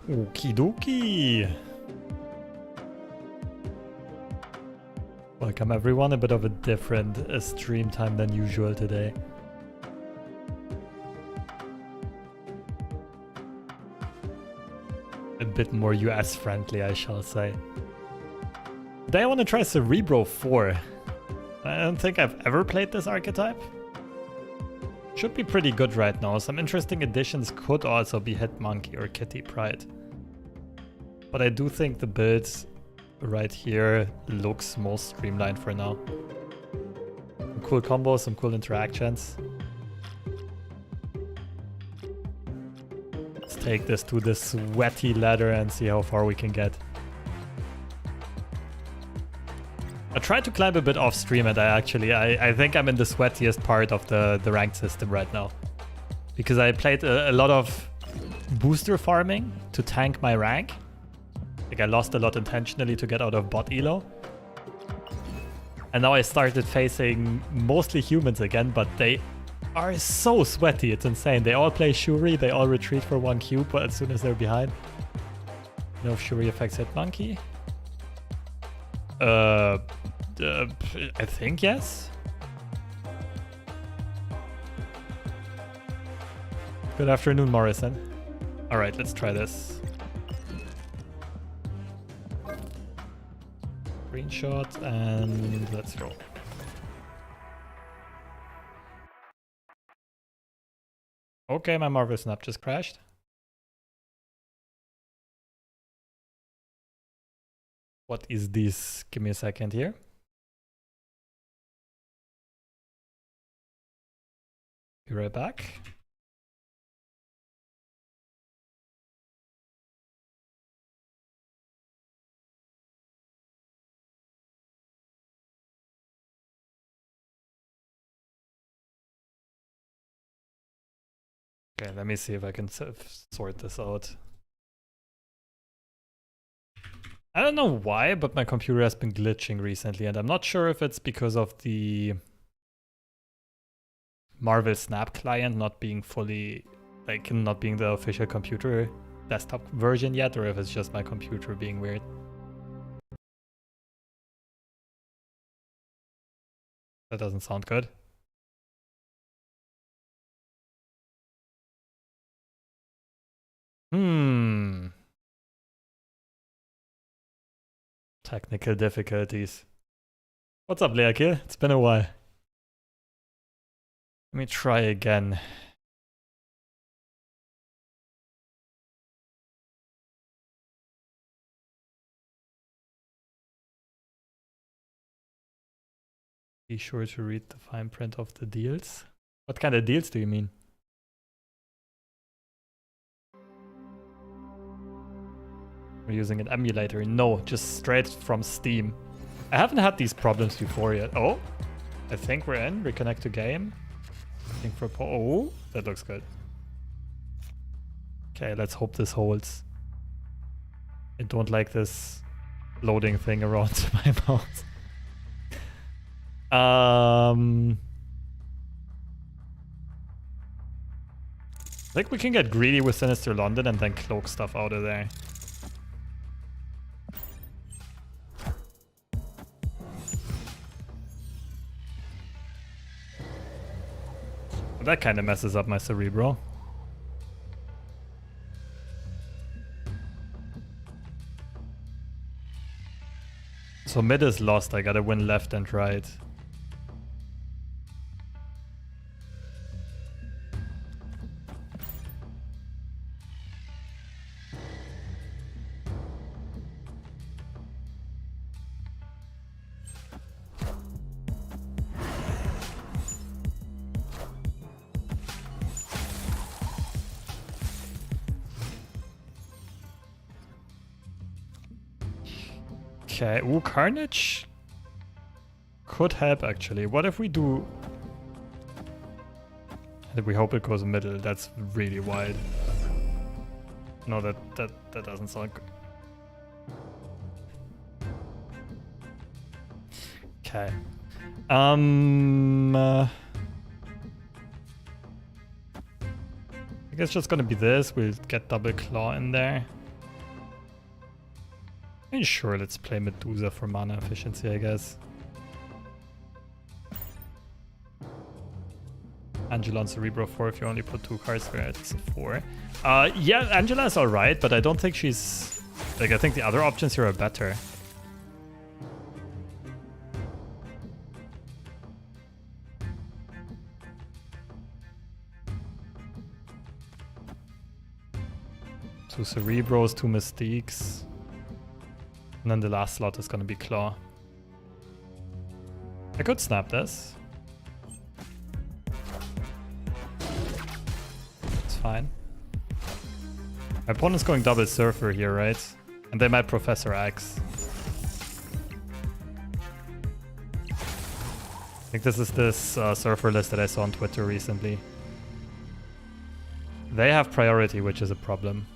Okie dokie. Welcome everyone, a bit of a different stream time than usual today. A bit more US friendly, I shall say. Today I want to try CEREBRO 4. I don't think I've ever played this archetype. Should be pretty good right now. Some interesting additions could also be Hit Monkey or Kitty Pride. But I do think the build right here looks most streamlined for now. Some cool combos, some cool interactions. Let's take this to the sweaty ladder and see how far we can get. I tried to climb a bit off stream and I think I'm in the sweatiest part of the ranked system right now. Because I played a lot of booster farming to tank my rank. Like I lost a lot intentionally to get out of bot elo. And now I started facing mostly humans again, but they are so sweaty, it's insane. They all play Shuri, they all retreat for 1 cube, but as soon as they're behind. You know if Shuri affects Hit Monkey? I think yes. Good afternoon, Morrison. All right, let's try this. Screenshot and let's go. Okay, my Marvel Snap just crashed. What is this? Give me a second here. Be right back. Okay, let me see if I can sort this out. I don't know why, but my computer has been glitching recently, and I'm not sure if it's because of the Marvel Snap client not being fully, like, not being the official computer desktop version yet, or if it's just my computer being weird. That doesn't sound good. Technical difficulties. What's up, Leakil? It's been a while. Let me try again. Be sure to read the fine print of the deals. What kind of deals do you mean? We're using an emulator. No, just straight from Steam. I haven't had these problems before yet. Oh, I think we're in. Reconnect to game. Looking for oh, that looks good. Okay, let's hope this holds. I don't like this loading thing around my mouse. I think we can get greedy with Sinister London and then cloak stuff out of there. That kind of messes up my CEREBRO. So mid is lost, I gotta win left and right. Okay, ooh, Carnage could help actually. What if we do... We hope it goes middle, that's really wide. No, that doesn't sound good. Okay. I think it's just gonna be this. We'll get double claw in there. I mean, sure, let's play Medusa for mana efficiency, I guess. Angela on Cerebro 4 if you only put 2 cards there, it's a 4. Yeah, Angela is alright, but I don't think she's... Like, I think the other options here are better. Two Cerebros, 2 Mystiques. And then the last slot is gonna be Claw. I could snap this. It's fine. My opponent's going double Surfer here, right? And they might Professor X. I think this is this Surfer list that I saw on Twitter recently. They have priority, which is a problem.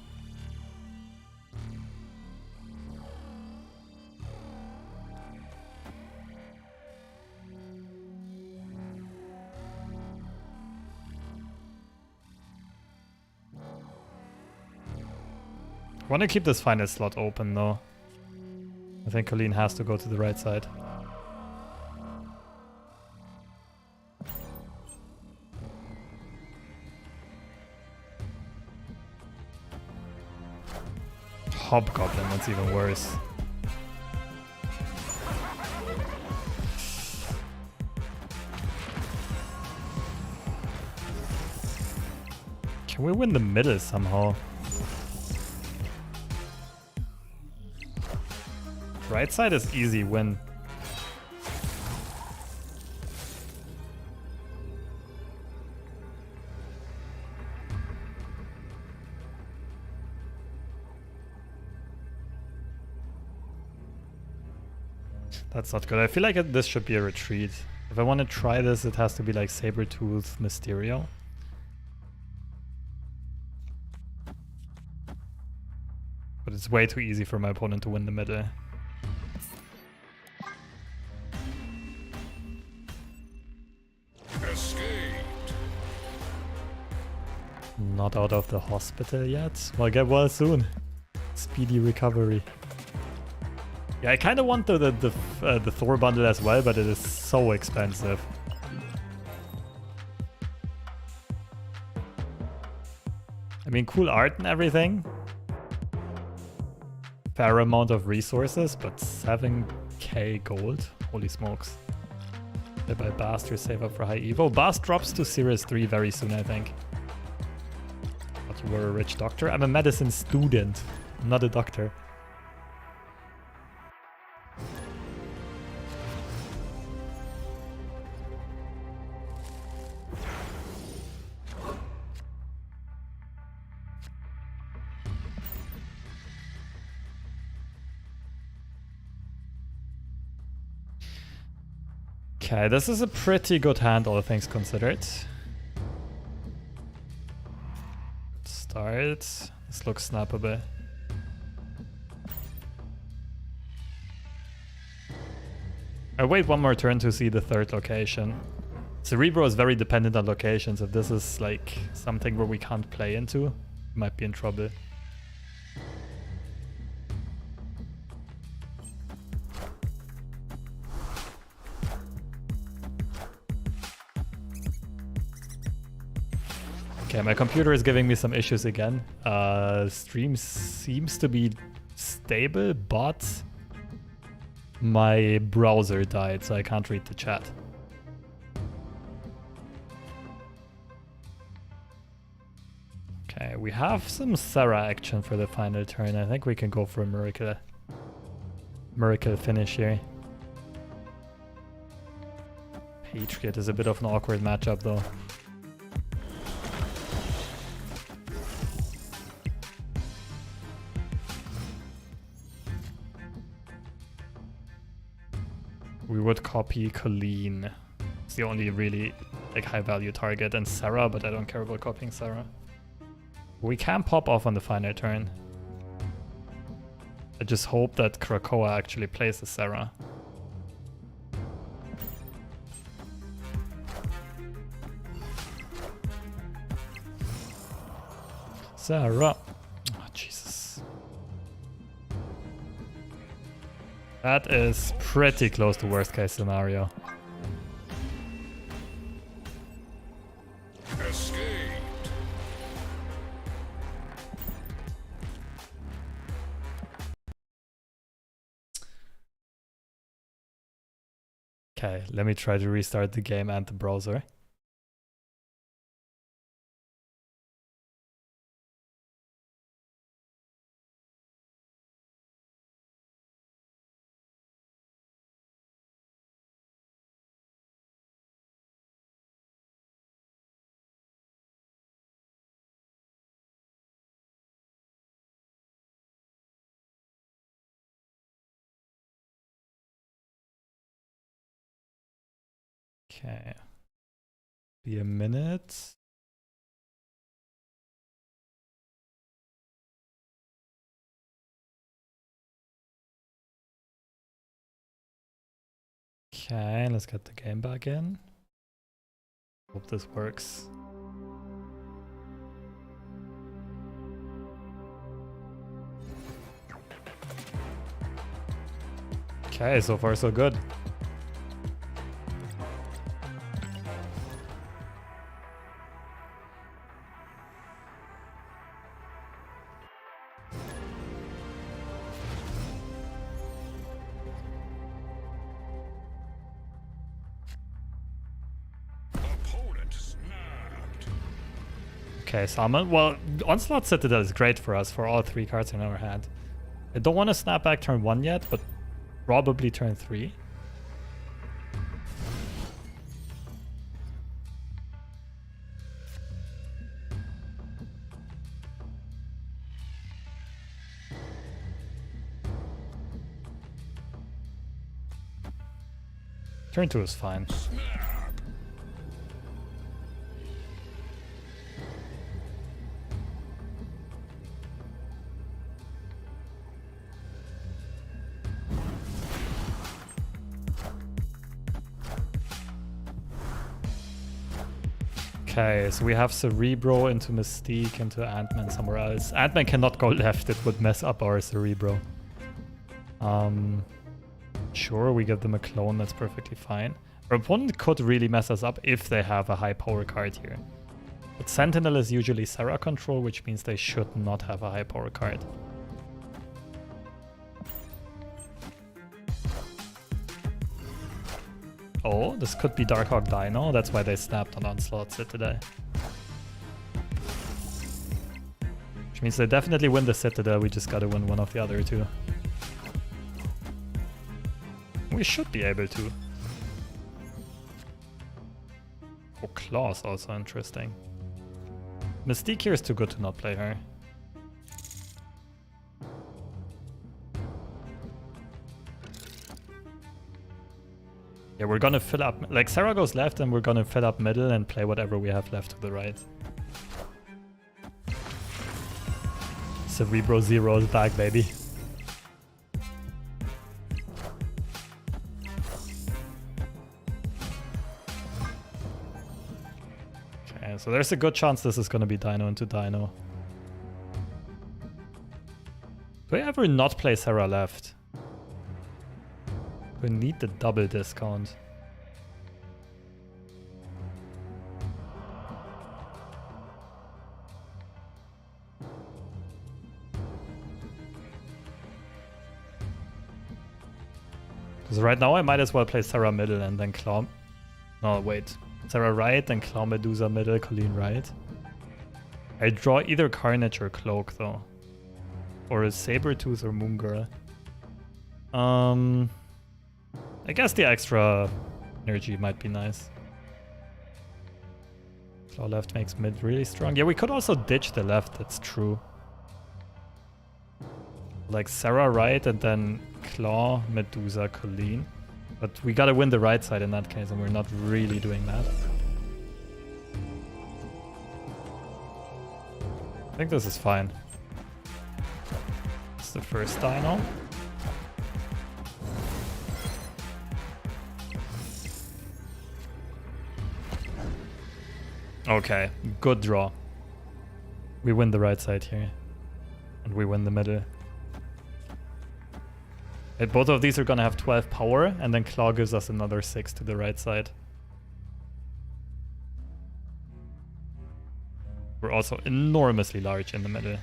I want to keep this final slot open though. I think Colleen has to go to the right side. Hobgoblin, that's even worse. Can we win the middle somehow? Right side is easy win. That's not good. I feel like this should be a retreat. If I want to try this, it has to be like Sabertooth Mysterio. But it's way too easy for my opponent to win the middle. Not out of the hospital yet. Well, get well soon. Speedy recovery. Yeah, I kind of want the Thor bundle as well, but it is so expensive. I mean, cool art and everything. Fair amount of resources, but 7k gold. Holy smokes. They buy Bast or save up for high Evo. Bast drops to Series 3 very soon, I think. But you were a rich doctor? I'm a medicine student, not a doctor. Okay, this is a pretty good hand, all things considered. Start. This looks snappable. I wait one more turn to see the third location. Cerebro is very dependent on locations. If this is like something where we can't play into, we might be in trouble. Okay, my computer is giving me some issues again. Stream seems to be stable, but my browser died, so I can't read the chat. Okay, we have some Sarah action for the final turn. I think we can go for a miracle finish here. Patriot is a bit of an awkward matchup though. We would copy Colleen. It's the only really like high value target, and Sarah, but I don't care about copying Sarah. We can pop off on the final turn. I just hope that Krakoa actually plays the Sarah. Sarah. Oh, Jesus. That is pretty close to worst case scenario. Escaped. Okay, let me try to restart the game and the browser. Okay. Be a minute. Okay, let's get the game back in. Hope this works. Okay, so far so good. Opponent snapped. Okay, Salmon. Well, Onslaught Citadel is great for us for all 3 cards in our hand. I don't want to snap back turn 1 yet, but probably turn 3. Turn 2 is fine. Snap. Okay, so we have Cerebro into Mystique into Ant-Man somewhere else. Ant-Man cannot go left, it would mess up our Cerebro. Sure, we give them a clone, that's perfectly fine. Our opponent could really mess us up if they have a high power card here. But Sentinel is usually Serra control, which means they should not have a high power card. Oh, this could be Darkhawk Dino, that's why they snapped on Onslaught Citadel. Which means they definitely win the Citadel, we just gotta win one of the other two. We should be able to. Oh, Claw's also interesting. Mystique here is too good to not play her. Yeah, we're gonna fill up... Like, Serra goes left and we're gonna fill up middle and play whatever we have left to the right. Cerebro Zero is back, baby. Okay, so there's a good chance this is gonna be Dino into Dino. Do I ever not play Serra left? We need the double discount. Because right now I might as well play Serra middle and then Claw... No, wait. Serra right, then Claw Medusa middle, Colleen right. I draw either Carnage or Cloak though. Or a Sabertooth or Moongirl. I guess the extra energy might be nice. Claw left makes mid really strong. Yeah, we could also ditch the left, that's true. Like Serra right and then Claw, Medusa, Colleen. But we gotta win the right side in that case, and we're not really doing that. I think this is fine. It's the first Dino. Okay, good draw. We win the right side here. And we win the middle. Both of these are gonna have 12 power, and then Claw gives us another 6 to the right side. We're also enormously large in the middle.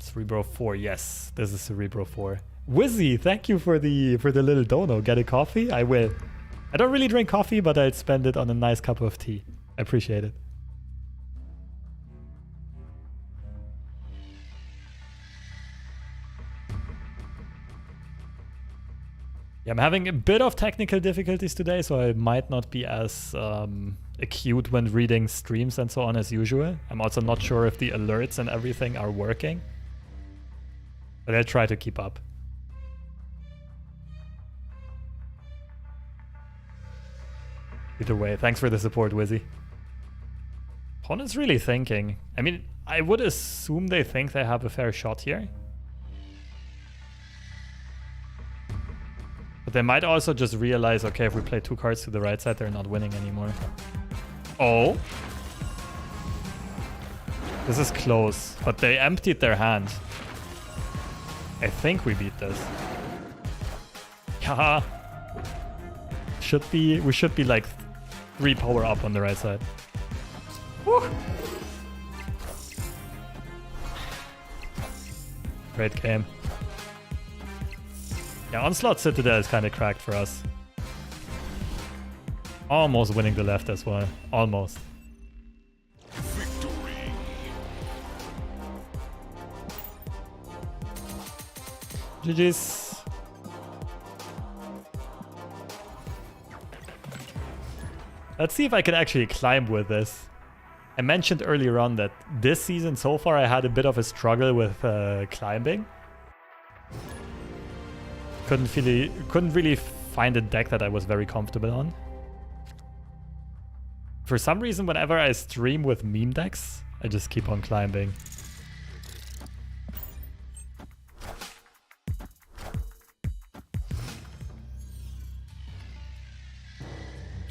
Cerebro 4, yes, this is Cerebro 4. Wizzy, thank you for the little dono. Get a coffee? I will. I don't really drink coffee, but I'd spend it on a nice cup of tea. I appreciate it. Yeah, I'm having a bit of technical difficulties today, so I might not be as acute when reading streams and so on as usual. I'm also not sure if the alerts and everything are working, but I'll try to keep up. Either way, thanks for the support, Wizzy. Opponent's really thinking. I mean, I would assume they think they have a fair shot here. But they might also just realize, okay, if we play 2 cards to the right side, they're not winning anymore. Oh. This is close, but they emptied their hand. I think we beat this. Haha. We should be like 3 power up on the right side. Woo. Great game. Yeah, Onslaught Citadel is kind of cracked for us. Almost winning the left as well. Almost. Victory. GG's. Let's see if I can actually climb with this. I mentioned earlier on that this season so far I had a bit of a struggle with climbing. Couldn't really find a deck that I was very comfortable on. For some reason, whenever I stream with meme decks, I just keep on climbing.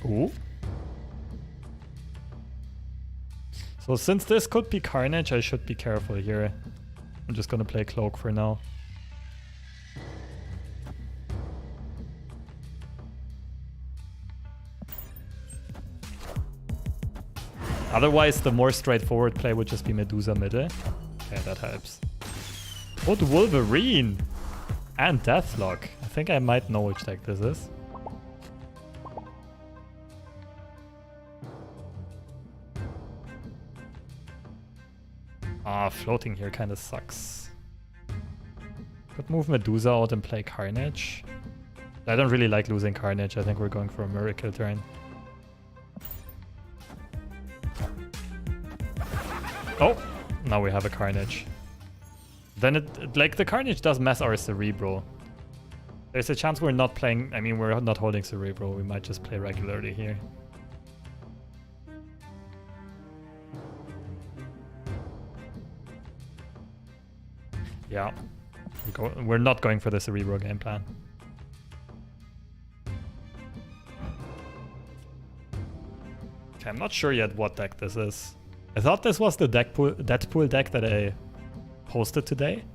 Ooh. So since this could be Carnage, I should be careful here. I'm just gonna play Cloak for now. Otherwise, the more straightforward play would just be Medusa middle. Okay, that helps. Oh, the Wolverine! And Deathlock. I think I might know which deck this is. Ah, floating here kind of sucks. Could move Medusa out and play Carnage. I don't really like losing Carnage. I think we're going for a miracle turn. Oh, now we have a Carnage. Then it like the Carnage does mess our Cerebro. There's a chance we're not playing, I mean we're not holding Cerebro, we might just play regularly here. Yeah, we're not going for the Cerebro game plan. Okay, I'm not sure yet what deck this is. I thought this was the Deadpool deck that I posted today.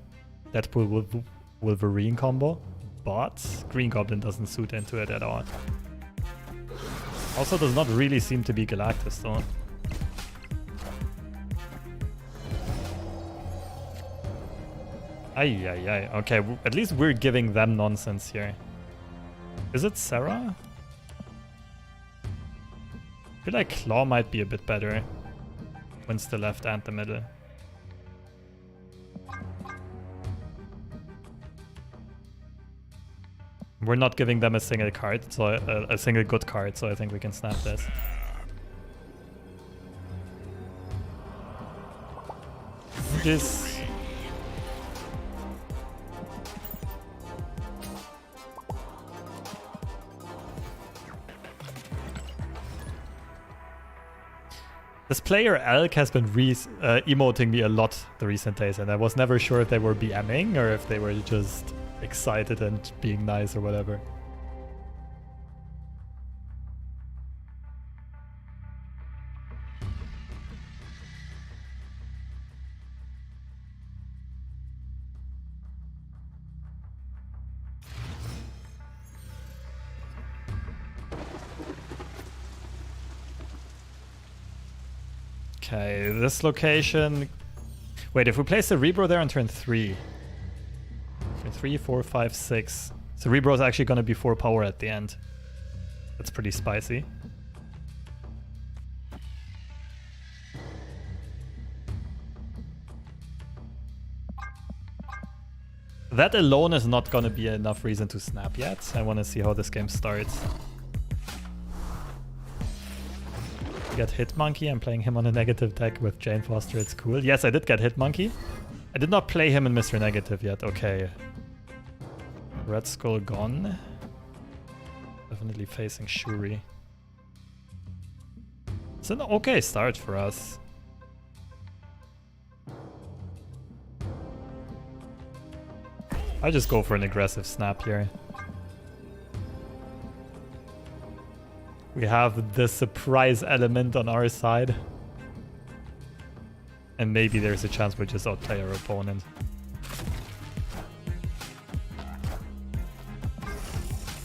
Deadpool with Wolverine combo. But Green Goblin doesn't suit into it at all. Also does not really seem to be Galactus though. Ay. Okay, at least we're giving them nonsense here. Is it Sarah? I feel like Claw might be a bit better. Wins the left and the middle. We're not giving them a single card, so a single good card, so I think we can snap this. Just this player Elk has been emoting me a lot the recent days, and I was never sure if they were BMing or if they were just excited and being nice or whatever. Okay, this location... Wait, if we play Cerebro there on turn 3... Turn 3, 4, 5, 6... Cerebro is actually going to be 4 power at the end. That's pretty spicy. That alone is not going to be enough reason to snap yet. I want to see how this game starts. Get Hitmonkey. I'm playing him on a negative deck with Jane Foster. It's cool. Yes, I did get Hitmonkey. I did not play him in Mr. Negative yet. Okay. Red Skull gone. Definitely facing Shuri. It's an okay start for us. I just go for an aggressive snap here. We have the surprise element on our side. And maybe there's a chance we just outplay our opponent.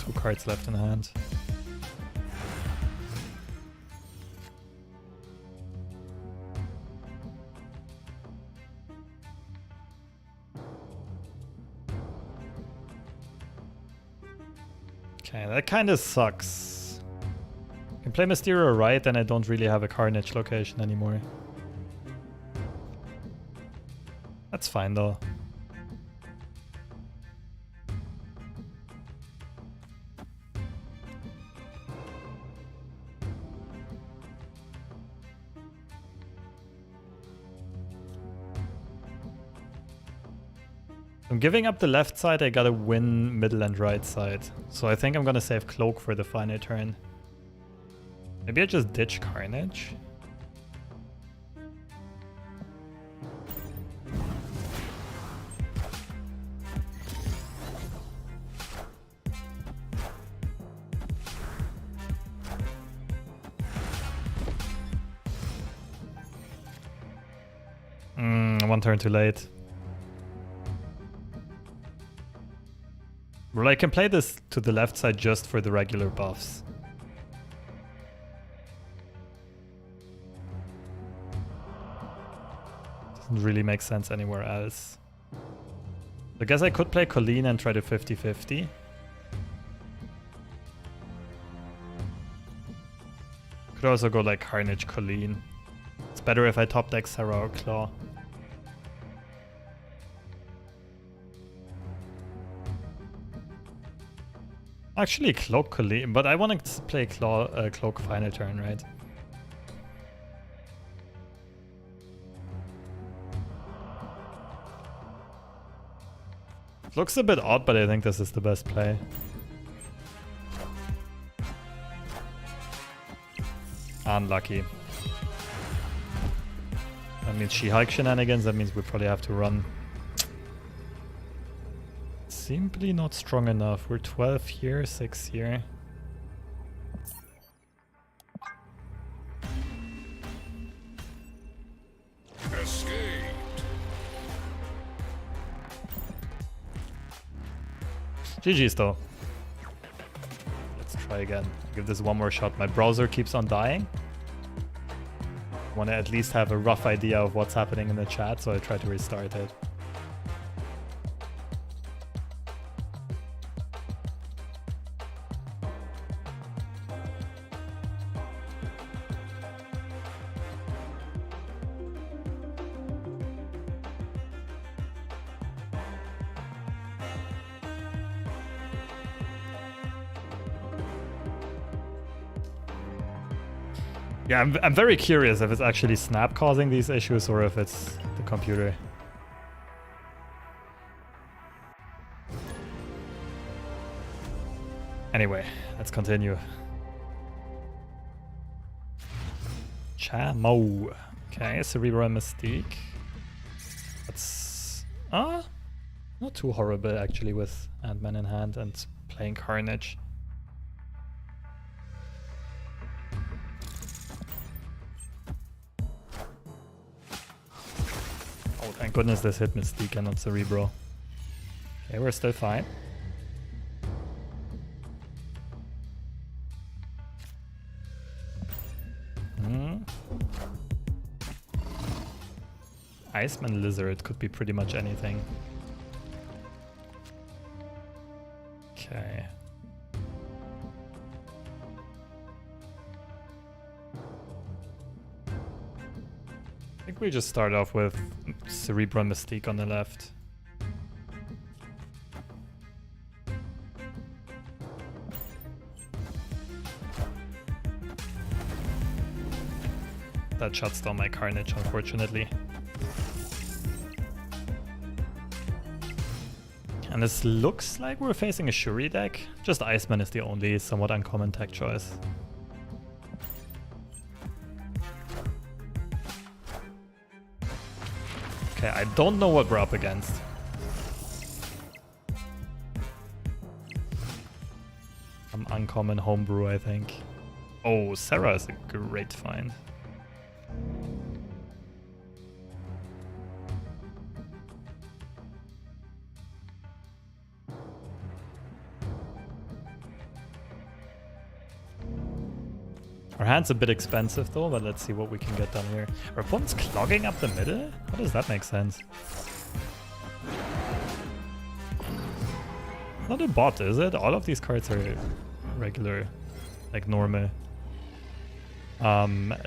Two cards left in hand. Okay, that kind of sucks. Can play Mysterio right, and I don't really have a Carnage location anymore. That's fine though. I'm giving up the left side, I gotta win middle and right side. So I think I'm gonna save Cloak for the final turn. Maybe I just ditch Carnage. One turn too late. Well, I can play this to the left side just for the regular buffs. Doesn't really make sense anywhere else. I guess I could play Colleen and try to 50-50. Could also go like Carnage Colleen. It's better if I top deck Sarah or Claw. Actually, Cloak Colleen, but I want to play Cloak final turn, right? Looks a bit odd, but I think this is the best play. Unlucky. That means She-Hulk shenanigans, that means we probably have to run. Simply not strong enough. We're 12 here, 6 here. Escaped. GG's though. Let's try again. Give this one more shot. My browser keeps on dying. I want to at least have a rough idea of what's happening in the chat, so I try to restart it. Yeah, I'm very curious if it's actually Snap causing these issues or if it's the computer. Anyway, let's continue. Chamo. Okay, Cerebro and Mystique. That's... Not too horrible actually with Ant-Man in hand and playing Carnage. Oh, thank goodness this hit Mystique and not Cerebro. Okay, we're still fine. Iceman Lizard could be pretty much anything. Okay. I think we just start off with Cerebro and Mystique on the left. That shuts down my Carnage, unfortunately. And this looks like we're facing a Shuri deck. Just Iceman is the only somewhat uncommon tech choice. Okay, I don't know what we're up against. Some uncommon homebrew, I think. Oh, Sarah is a great find. Our hand's a bit expensive though, but let's see what we can get done here. Our opponent's clogging up the middle? How does that make sense? Not a bot, is it? All of these cards are regular, like normal.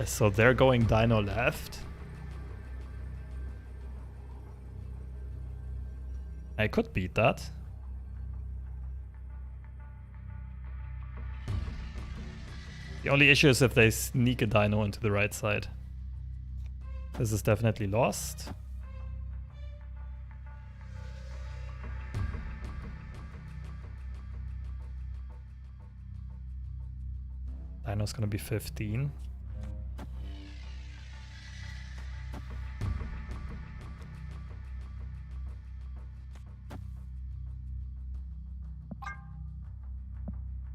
So they're going Dino left. I could beat that. The only issue is if they sneak a Dino into the right side. This is definitely lost. Dino's gonna be 15.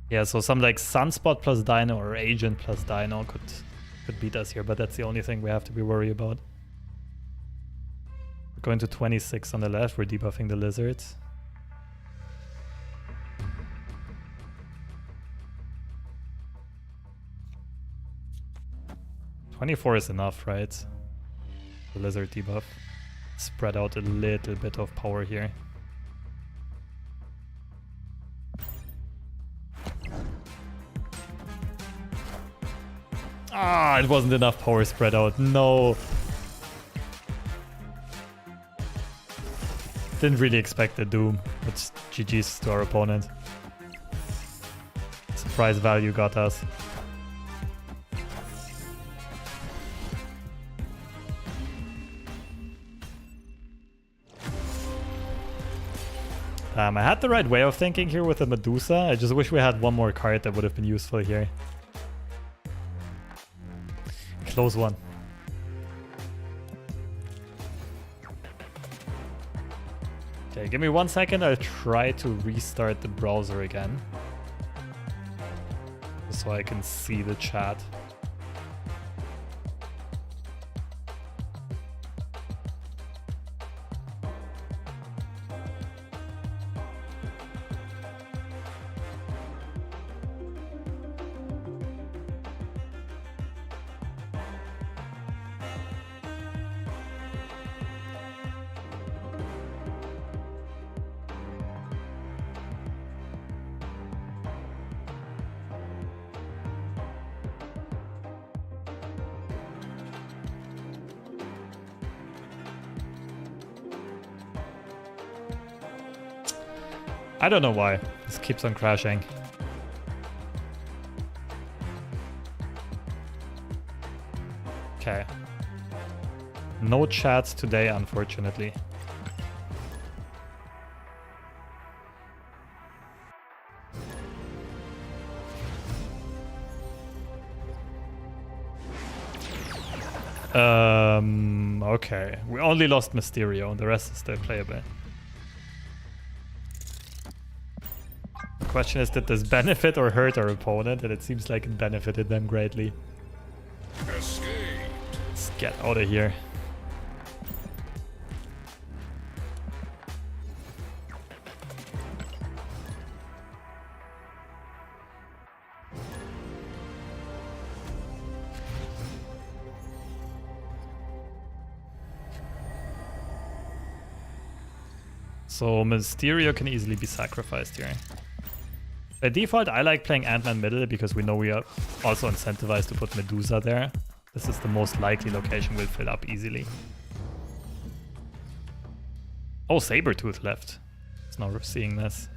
Yeah, so some like Sunspot plus Dino or Agent plus Dino could beat us here, but that's the only thing we have to be worried about. We're going to 26 on the left, we're debuffing the Lizards. $24 is enough, right? The Lizard debuff. Spread out a little bit of power here. Ah, it wasn't enough power spread out. No. Didn't really expect the Doom. It's GG's to our opponent. Surprise value got us. I had the right way of thinking here with the Medusa. I just wish we had one more card that would have been useful here. Close one. Okay, give me 1 second. I'll try to restart the browser again. So I can see the chat. I don't know why. This keeps on crashing. Okay. No chats today, unfortunately. Okay. We only lost Mysterio, the rest is still playable. question is, did this benefit or hurt our opponent? And it seems like it benefited them greatly. Escape. Let's get out of here. So Mysterio can easily be sacrificed here. By default, I like playing Ant-Man middle because we know we are also incentivized to put Medusa there. This is the most likely location we'll fill up easily. Oh, Sabretooth left. It's not seeing this.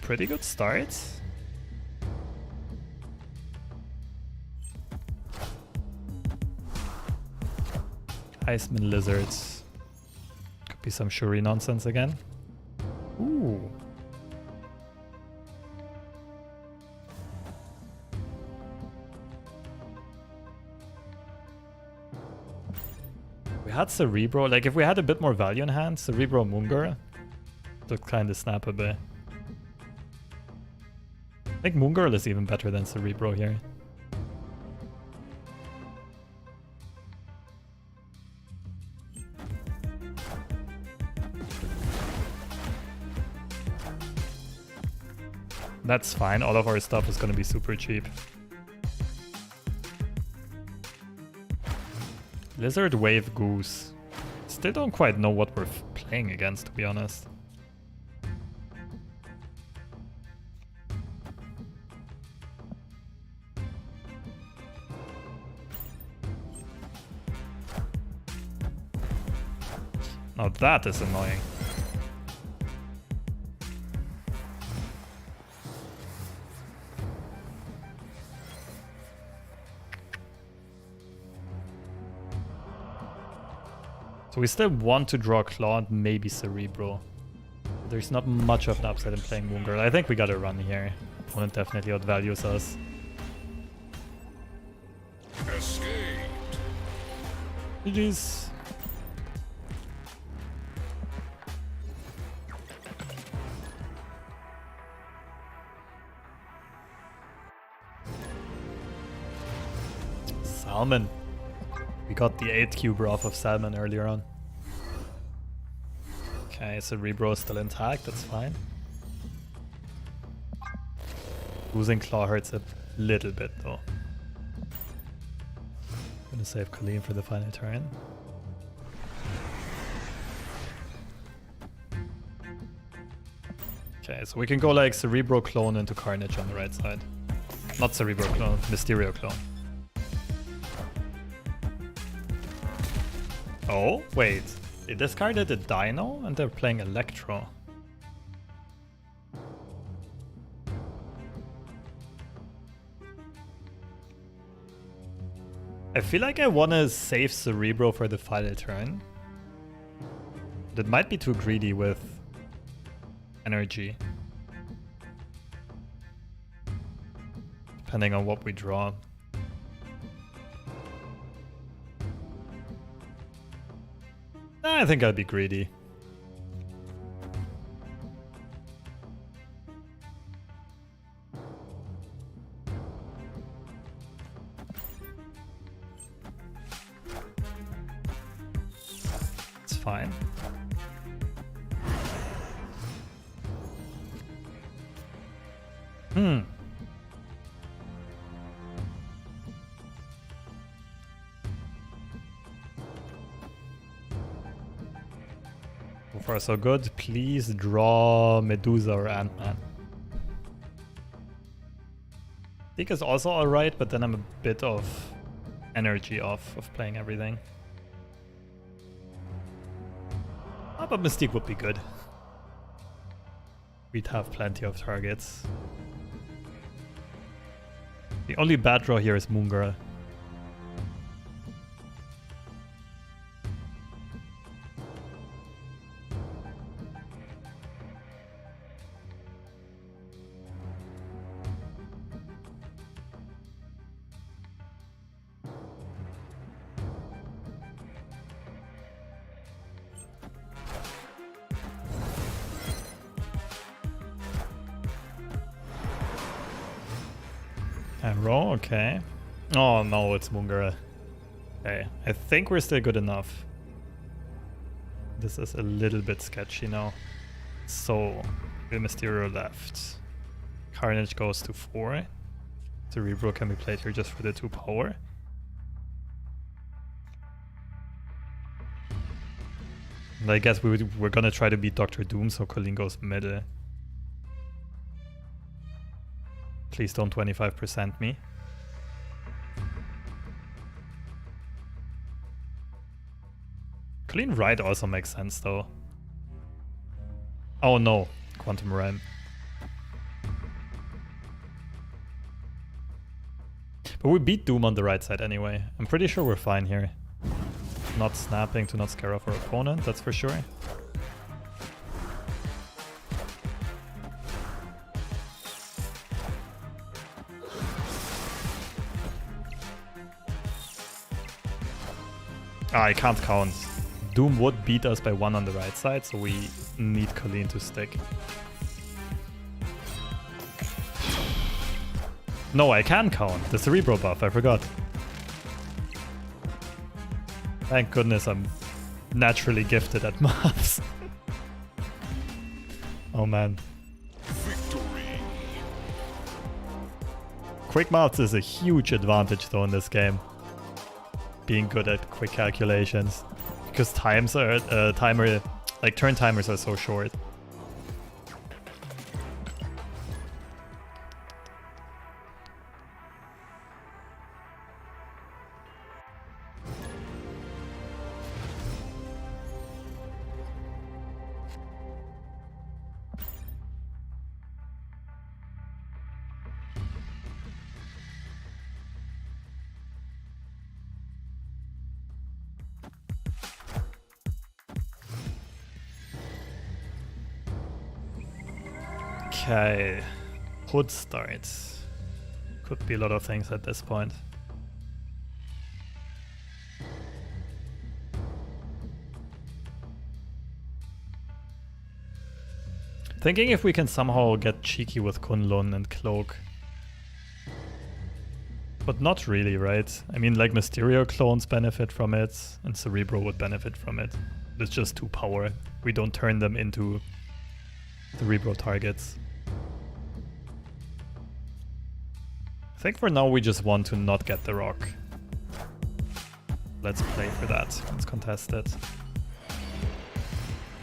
Pretty good start. Iceman Lizards. Could be some Shuri nonsense again. Ooh. We had Cerebro. Like, if we had a bit more value in hand, Cerebro Munger would kind of snap a bit. I think Moongirl is even better than Cerebro here. That's fine, all of our stuff is gonna be super cheap. Lizard Wave Goose. Still don't quite know what we're playing against, to be honest. Now that is annoying. So we still want to draw Claw and maybe Cerebro. There's not much of an upside in playing Moongirl. I think we gotta run here. Opponent definitely outvalues us. Escape. GG's. Salmon. We got the 8 cube off of Salmon earlier on. Okay, Cerebro is still intact, that's fine. Losing Claw hurts a little bit though. Gonna save Colleen for the final turn. Okay, so we can go like Cerebro Clone into Carnage on the right side. Not Cerebro Clone, Mysterio Clone. Oh, wait. They discarded a Dino and they're playing Electro. I feel like I want to save Cerebro for the final turn. That might be too greedy with energy. Depending on what we draw. I think I'll be greedy. It's fine. So far so good. Please draw Medusa or Ant-Man. Zeke is also alright, but then I'm a bit of energy off of playing everything. Oh, but Mystique would be good. We'd have plenty of targets. The only bad draw here is Moongirl. Arrow, okay. Oh no, it's Mungara. Okay, I think we're still good enough. This is a little bit sketchy now. So, the Mysterio left. Carnage goes to 4. Cerebro can be played here just for the 2 power. And I guess we're gonna try to beat Doctor Doom, so Colleen goes middle. Please don't 25% me. Colleen right also makes sense though. Oh no, Quantum Realm. But we beat Doom on the right side anyway. I'm pretty sure we're fine here. Not snapping to not scare off our opponent, that's for sure. Ah, I can't count. Doom would beat us by 1 on the right side, so we need Colleen to stick. No, I can count. The Cerebro buff, I forgot. Thank goodness I'm naturally gifted at maths. Oh man. Victory. Quick maths is a huge advantage though in this game. Being good at quick calculations. Because times are, turn timers are so short. Okay, Hood starts. Could be a lot of things at this point. Thinking if we can somehow get cheeky with Kunlun and Cloak. But not really, right? I mean, like Mysterio clones benefit from it, and Cerebro would benefit from it. It's just 2 power. We don't turn them into Cerebro targets. I think for now we just want to not get the rock. Let's play for that. Let's contest it.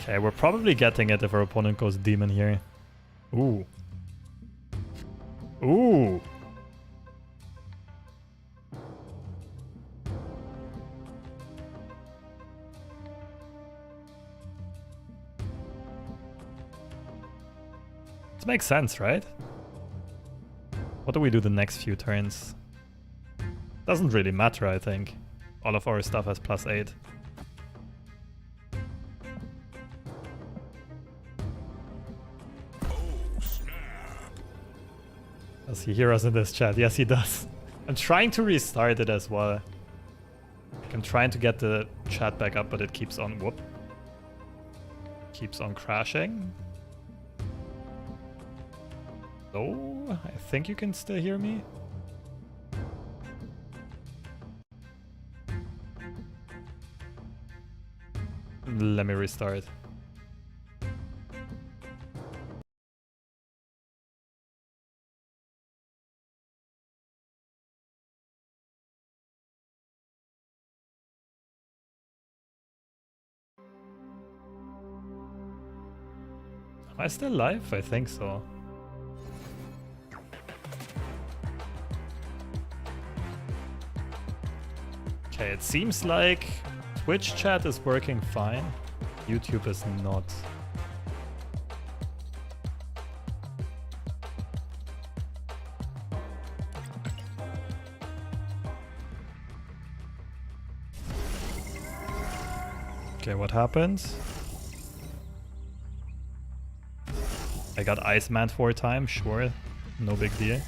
Okay, we're probably getting it if our opponent goes demon here. Ooh. Ooh. This makes sense, right? What do we do the next few turns? Doesn't really matter, I think. All of our stuff has +8. Does he hear us in this chat? Yes, he does. I'm trying to restart it as well. I'm trying to get the chat back up, but it keeps on... Whoop. Keeps on crashing. Oh, I think you can still hear me. Let me restart. Am I still live? I think so. Okay, it seems like Twitch chat is working fine. YouTube is not. Okay, what happened? I got Iceman 4 times, sure. No big deal.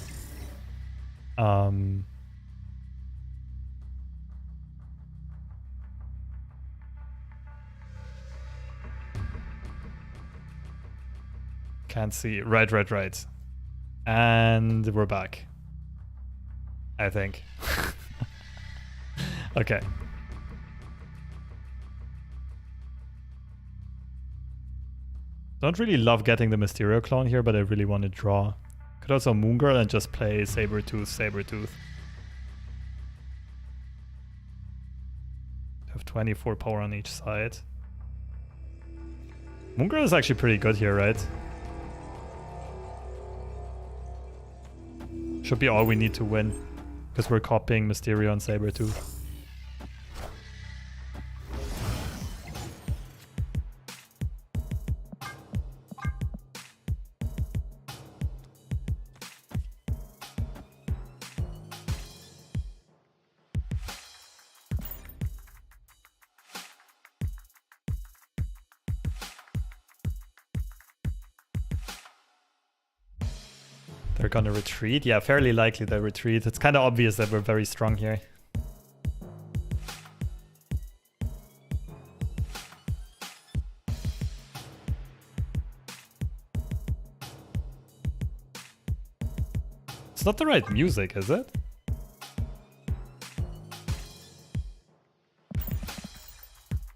Can't see. Right. And we're back. I think. Okay. Don't really love getting the Mysterio clone here, but I really want to draw. Could also Moon Girl and just play Sabretooth, Sabretooth. Have 24 power on each side. Moon Girl is actually pretty good here, right? Should be all we need to win. Because we're copying Mysterio and Sabretooth. They're gonna retreat? Yeah, fairly likely they retreat. It's kind of obvious that we're very strong here. It's not the right music, is it? I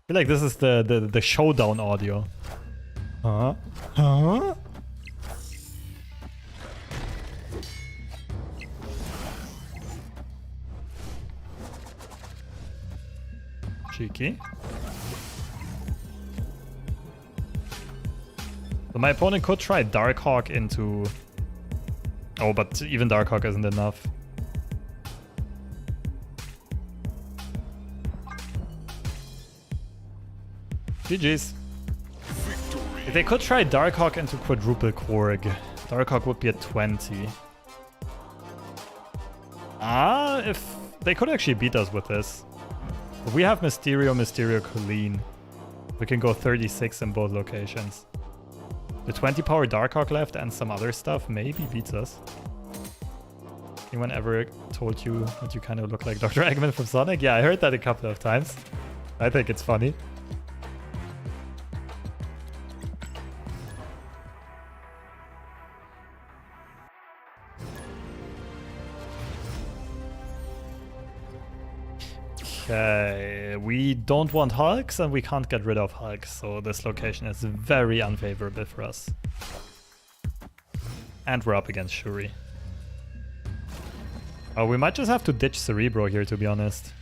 feel like this is the showdown audio. Huh? Huh? Cheeky. So my opponent could try Darkhawk into... Oh, but even Darkhawk isn't enough. GG's. If they could try Darkhawk into quadruple Korg. Darkhawk would be at 20. If they could actually beat us with this. If we have Mysterio, Mysterio, Colleen, we can go 36 in both locations. The 20 power Darkhawk left and some other stuff maybe beats us. Anyone ever told you that you kind of look like Dr. Eggman from Sonic? Yeah, I heard that a couple of times. I think it's funny. Okay, we don't want Hulks and we can't get rid of Hulks, so this location is very unfavorable for us. And we're up against Shuri. Oh, we might just have to ditch Cerebro here, to be honest.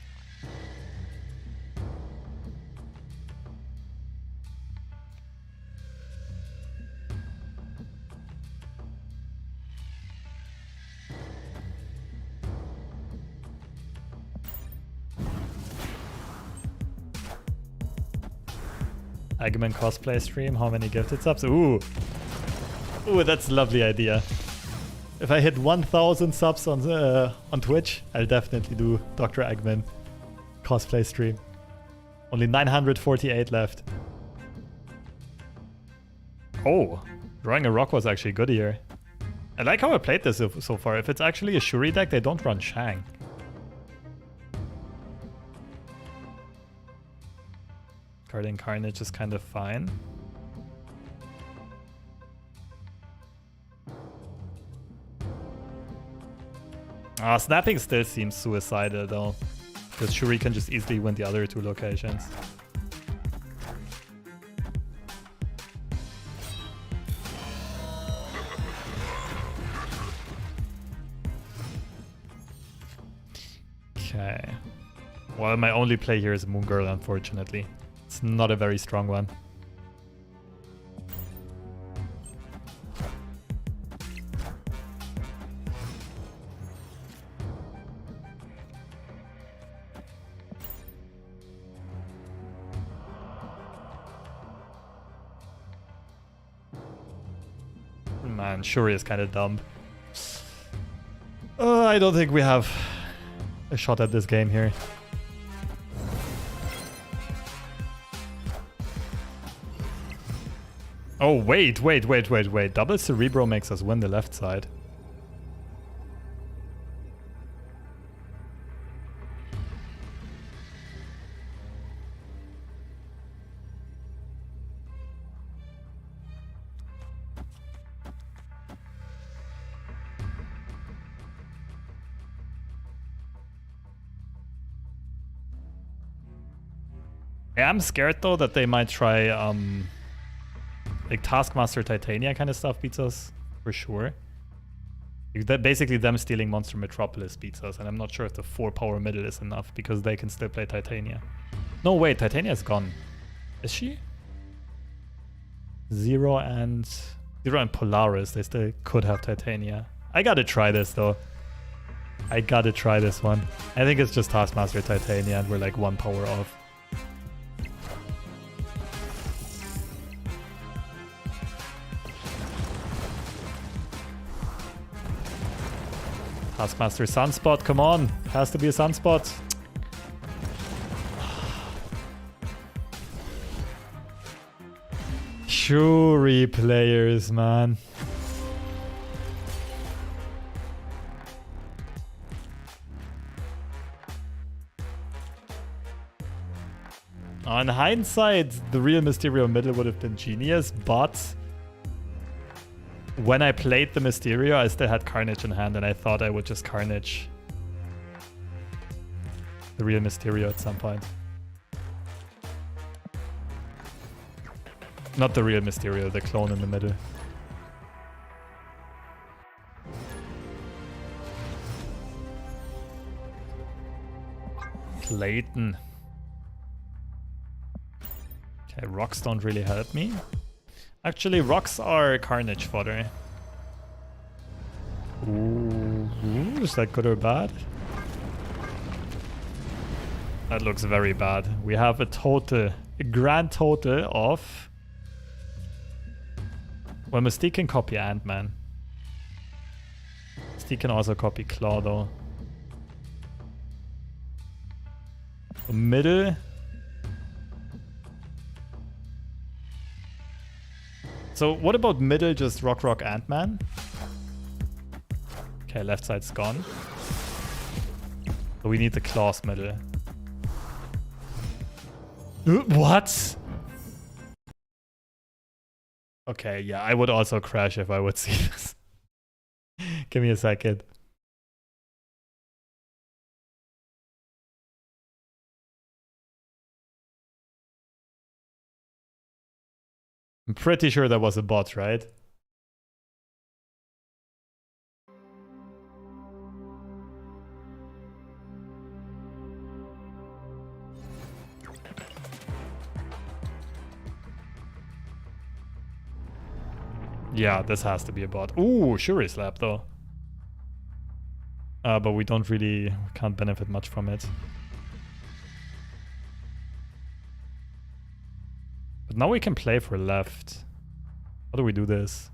Eggman cosplay stream, how many gifted subs? Ooh, that's a lovely idea. If I hit 1,000 subs on Twitch, I'll definitely do Dr. Eggman cosplay stream. Only 948 left. Oh, drawing a rock was actually good here. I like how I played this so far. If it's actually a Shuri deck, they don't run Shang. Guardian Carnage is kind of fine. Snapping still seems suicidal though, because Shuri can just easily win the other two locations. Okay. Well, my only play here is Moon Girl, unfortunately. It's not a very strong one. Man, Shuri is kind of dumb. I don't think we have a shot at this game here. Oh, wait. Double Cerebro makes us win the left side. I'm scared though that they might try like Taskmaster Titania kind of stuff beats us for sure. That basically them stealing Monster Metropolis beats us, and I'm not sure if the 4-power middle is enough because they can still play Titania. No, wait, Titania is gone. Is she? Zero and Polaris, they still could have Titania. I gotta try this though. I gotta try this one. I think it's just Taskmaster Titania and we're like 1 power off. Taskmaster Sunspot, come on. Has to be a Sunspot. Shuri players, man. In hindsight, the real Mysterio middle would have been genius, but when I played the Mysterio, I still had Carnage in hand, and I thought I would just Carnage the real Mysterio at some point. Not the real Mysterio, the clone in the middle. Clayton. Okay, rocks don't really help me. Actually, rocks are Carnage fodder. Ooh, is that good or bad? That looks very bad. We have a grand total of... Well, Mystique can copy Ant-Man. Mystique can also copy Claw, though. Middle... So what about middle, just rock Ant-Man? Okay, left side's gone. So we need the claws middle. What? Okay, yeah, I would also crash if I would see this. Give me a second. I'm pretty sure that was a bot, right? Yeah, this has to be a bot. Ooh, Shuri Slap though. But we can't benefit much from it. But now we can play for left. How do we do this?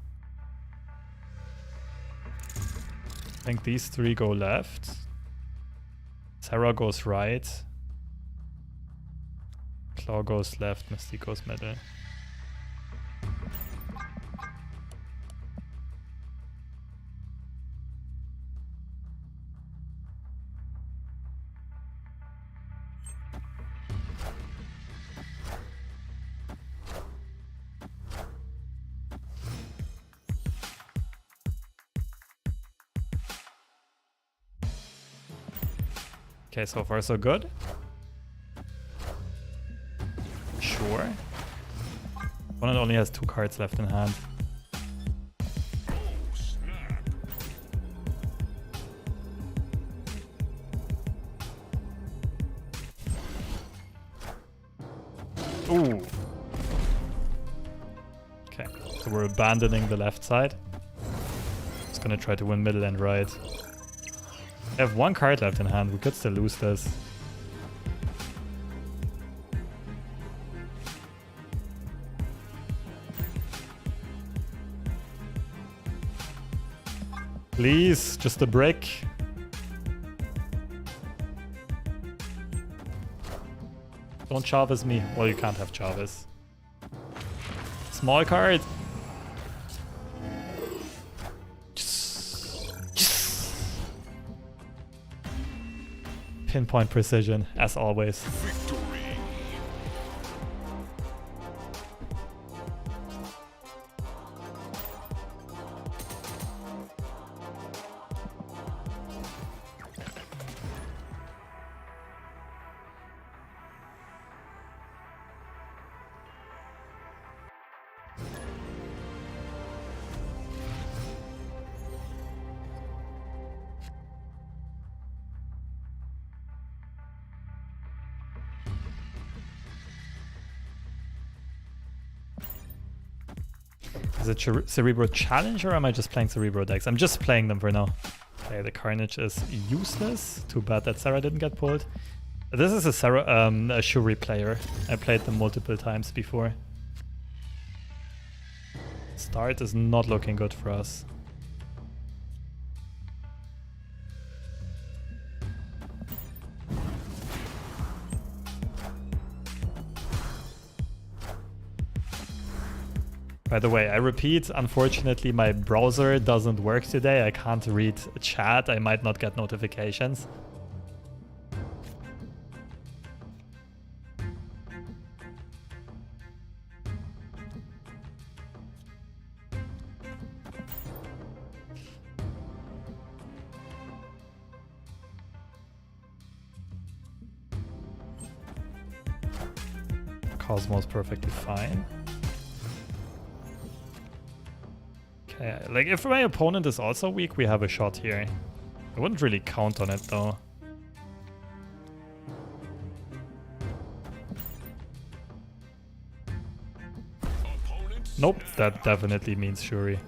I think these 3 go left. Terra goes right. Claw goes left, Mystique goes middle. Okay, so far so good. Sure. Opponent only has 2 cards left in hand. Ooh. Okay, so we're abandoning the left side. Just gonna try to win middle and right. I have 1 card left in hand. We could still lose this. Please, just a brick. Don't Chavez me. Well, you can't have Chavez. Small card. Pinpoint precision, as always. Victory. Is it Cerebro Challenge or am I just playing Cerebro decks? I'm just playing them for now. Okay, the Carnage is useless. Too bad that Sarah didn't get pulled. This is a Shuri player. I played them multiple times before. Start is not looking good for us. By the way, I repeat, unfortunately my browser doesn't work today. I can't read chat. I might not get notifications. Cosmo's perfectly fine. Okay, like if my opponent is also weak, we have a shot here. I wouldn't really count on it though. Nope, that definitely means Shuri.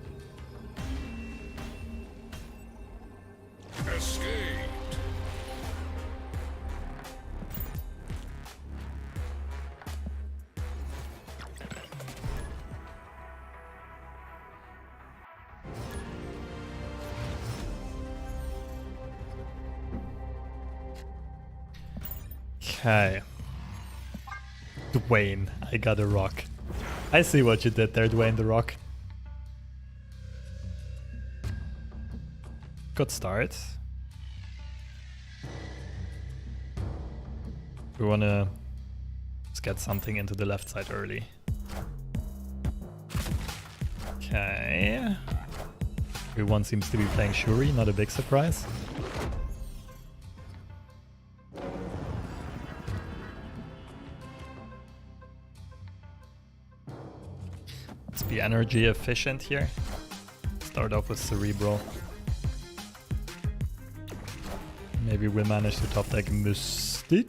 Okay. Dwayne, I got a rock. I see what you did there, Dwayne the Rock. Good start. We wanna just get something into the left side early. Okay. Everyone seems to be playing Shuri, not a big surprise. Let's be energy efficient here. Start off with Cerebro. Maybe we'll manage to top deck Mystic.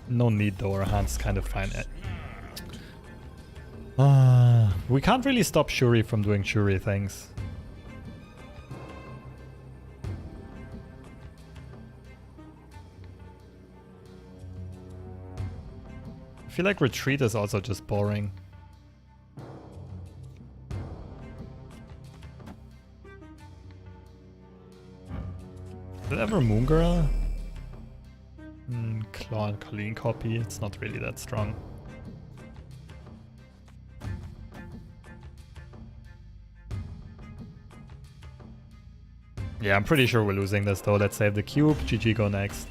No need though, our hand's kind of fine. We can't really stop Shuri from doing Shuri things. I feel like retreat is also just boring. Did ever Moon Girl? Claw and Colleen copy, it's not really that strong. Yeah, I'm pretty sure we're losing this though. Let's save the cube. GG, go next.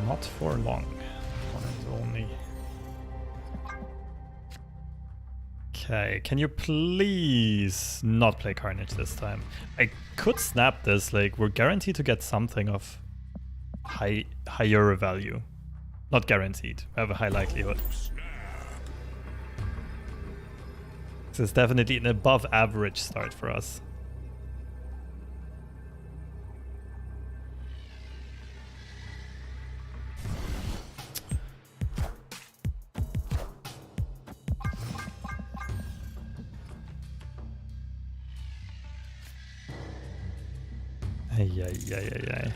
Not for long. One only. Okay, can you please not play Carnage this time? I could snap this, like we're guaranteed to get something of higher value. Not guaranteed, we have a high likelihood. This is definitely an above average start for us. Ay.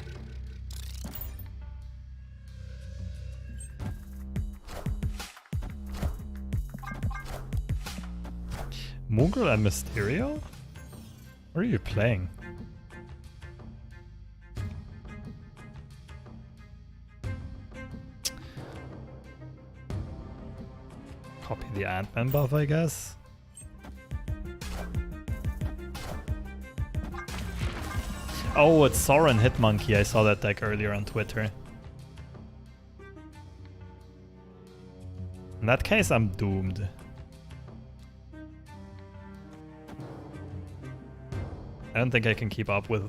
Moongirl and Mysterio? What are you playing? Copy the Ant-Man buff, I guess. Oh, it's Soren Hitmonkey. I saw that deck earlier on Twitter. In that case, I'm doomed. I don't think I can keep up with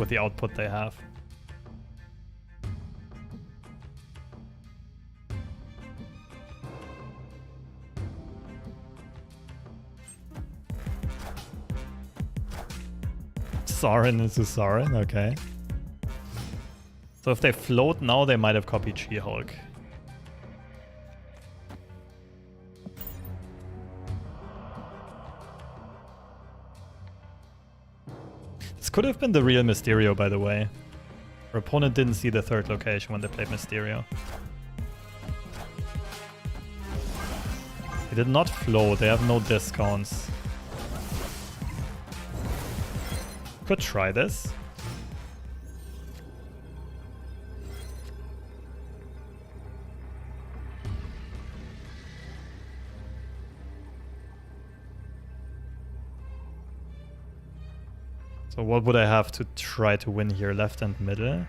the output they have. Sorin into Sorin, okay. So if they float now, they might have copied She-Hulk. This could have been the real Mysterio, by the way. Our opponent didn't see the third location when they played Mysterio. They did not float, they have no discounts. Could try this. So what would I have to try to win here? Left and middle?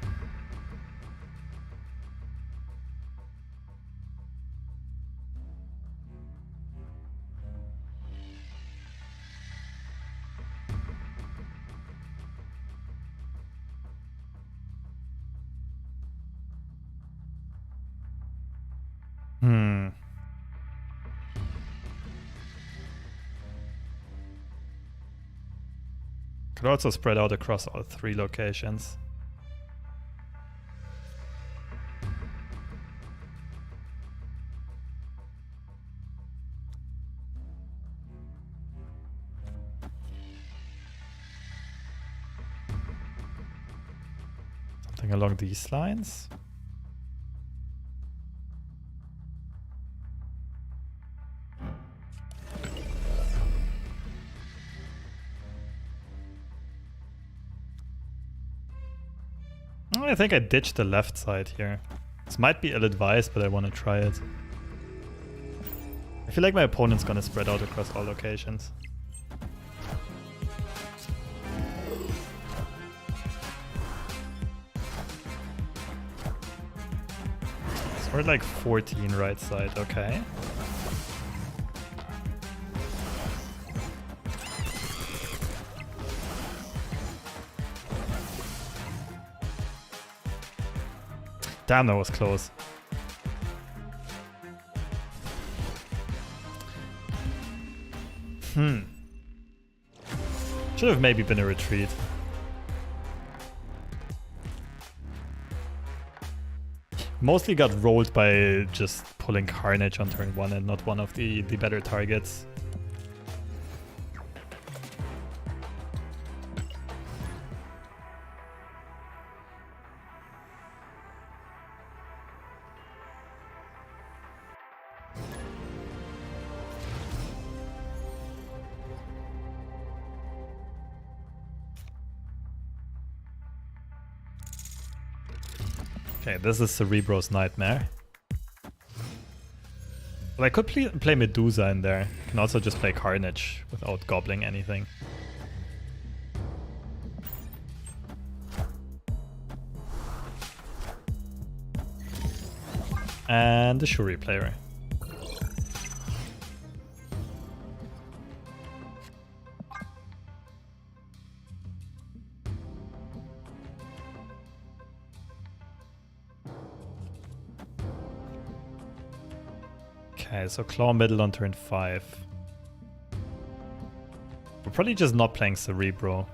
Could also spread out across all three locations. Something along these lines. I think I ditched the left side here. This might be ill-advised, but I want to try it. I feel like my opponent's gonna spread out across all locations. So we're at like 14 right side, okay. Damn, that was close. Should have maybe been a retreat. Mostly got rolled by just pulling Carnage on turn 1 and not one of the better targets. Okay, this is Cerebro's nightmare. Well, I could play Medusa in there. I can also just play Carnage without gobbling anything. And the Shuri player. Okay, so Claw middle on turn 5. We're probably just not playing Cerebro.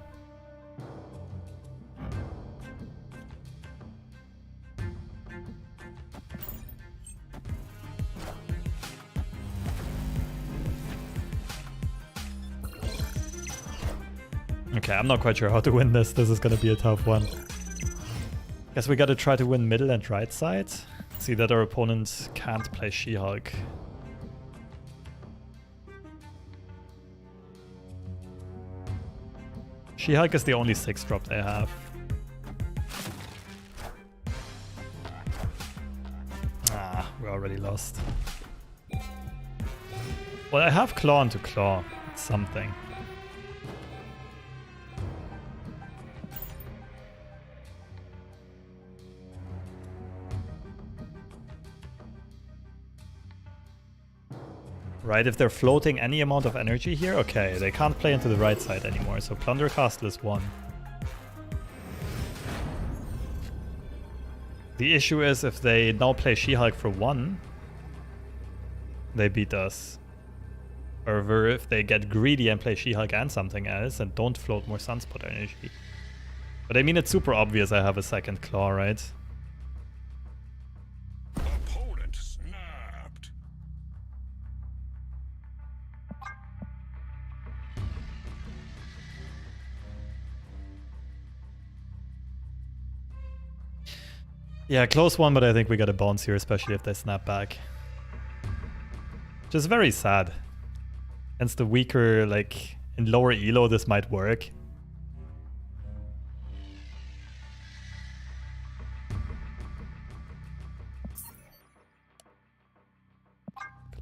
Okay, I'm not quite sure how to win this. This is gonna be a tough one. Guess we gotta try to win middle and right side. See that our opponent can't play She-Hulk. She-Hulk is the only 6-drop they have. Ah, we're already lost. Well, I have Claw into Claw. It's something. Right, if they're floating any amount of energy here, okay, they can't play into the right side anymore, so Plunder Castle is 1. The issue is if they now play She-Hulk for 1, they beat us. However, if they get greedy and play She-Hulk and something else and don't float more Sunspot energy. But I mean, it's super obvious I have a second claw, right? Opponent snapped. Yeah, close one, but I think we got a bounce here, especially if they snap back. Just very sad. Against the weaker, like, in lower elo, this might work.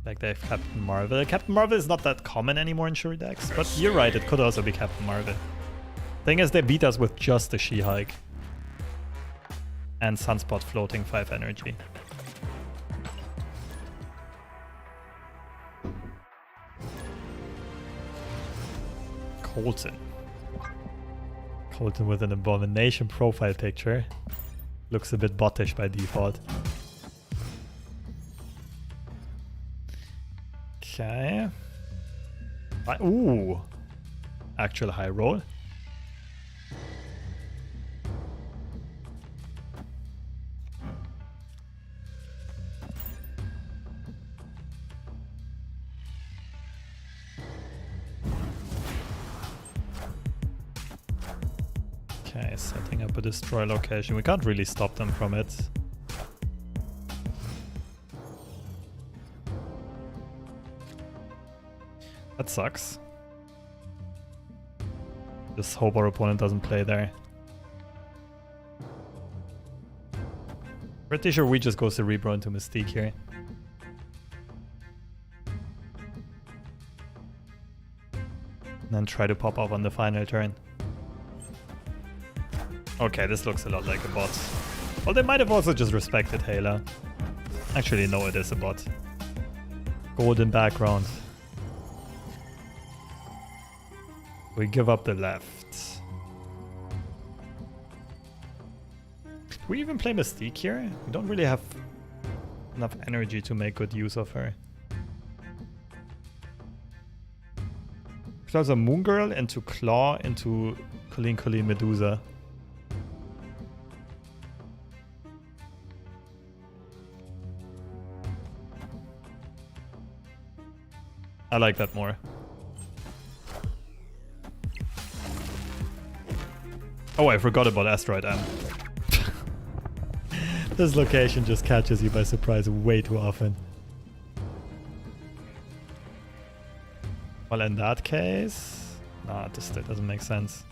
Like they have Captain Marvel. Captain Marvel is not that common anymore in Shuri decks, but you're right, it could also be Captain Marvel. Thing is, they beat us with just the She-Hulk. And Sunspot floating 5 energy. Colton. Colton with an Abomination profile picture. Looks a bit bottish by default. Okay. Ooh. Actual high roll. Okay, setting up a destroy location. We can't really stop them from it. That sucks. Just hope our opponent doesn't play there. Pretty sure we just go Cerebro into Mystique here. And then try to pop up on the final turn. Okay, this looks a lot like a bot. Well, they might have also just respected Hela. Actually, no, it is a bot. Golden background. We give up the left. Do we even play Mystique here? We don't really have enough energy to make good use of her. There's a Moon Girl into Claw into Colleen Medusa. I like that more. Oh, I forgot about Asteroid M. This location just catches you by surprise way too often. Well, in that case... Nah, this doesn't make sense.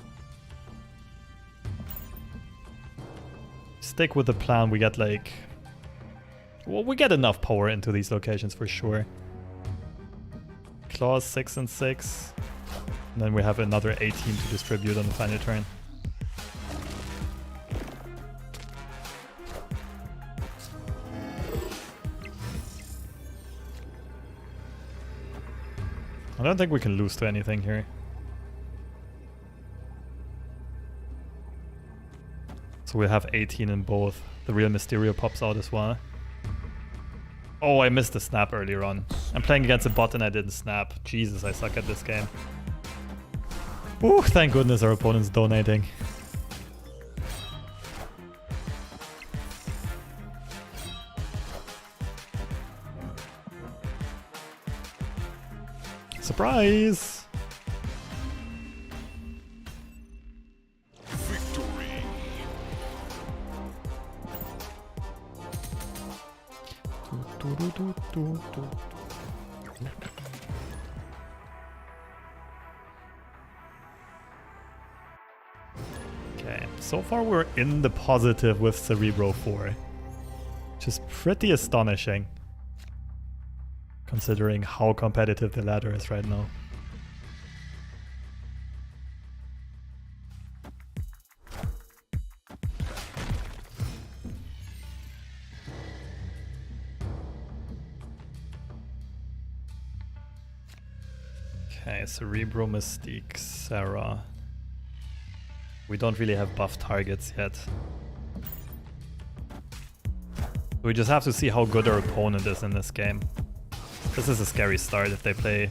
Stick with the plan, we get like... Well, we get enough power into these locations for sure. Claws 6 and 6. And then we have another 18 to distribute on the final turn. I don't think we can lose to anything here. So we'll have 18 in both. The real Mysterio pops out as well. Oh, I missed the snap earlier on. I'm playing against a bot and I didn't snap. Jesus, I suck at this game. Ooh, thank goodness our opponent's donating. Surprise! Victory. Okay, so far we're in the positive with Cerebro 4. Which is pretty astonishing. Considering how competitive the ladder is right now. Okay, Cerebro, Mystique, Sarah. We don't really have buff targets yet. We just have to see how good our opponent is in this game. This is a scary start if they play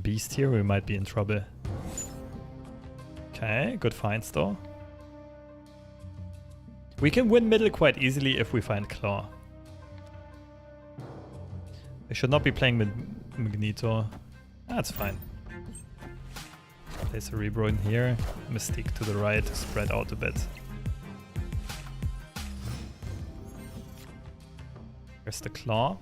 beast here, we might be in trouble. Okay, good finds though. We can win middle quite easily if we find Claw. I should not be playing with Magneto. That's fine. Play Cerebro in here. Mystique to the right, spread out a bit. Here's the Claw.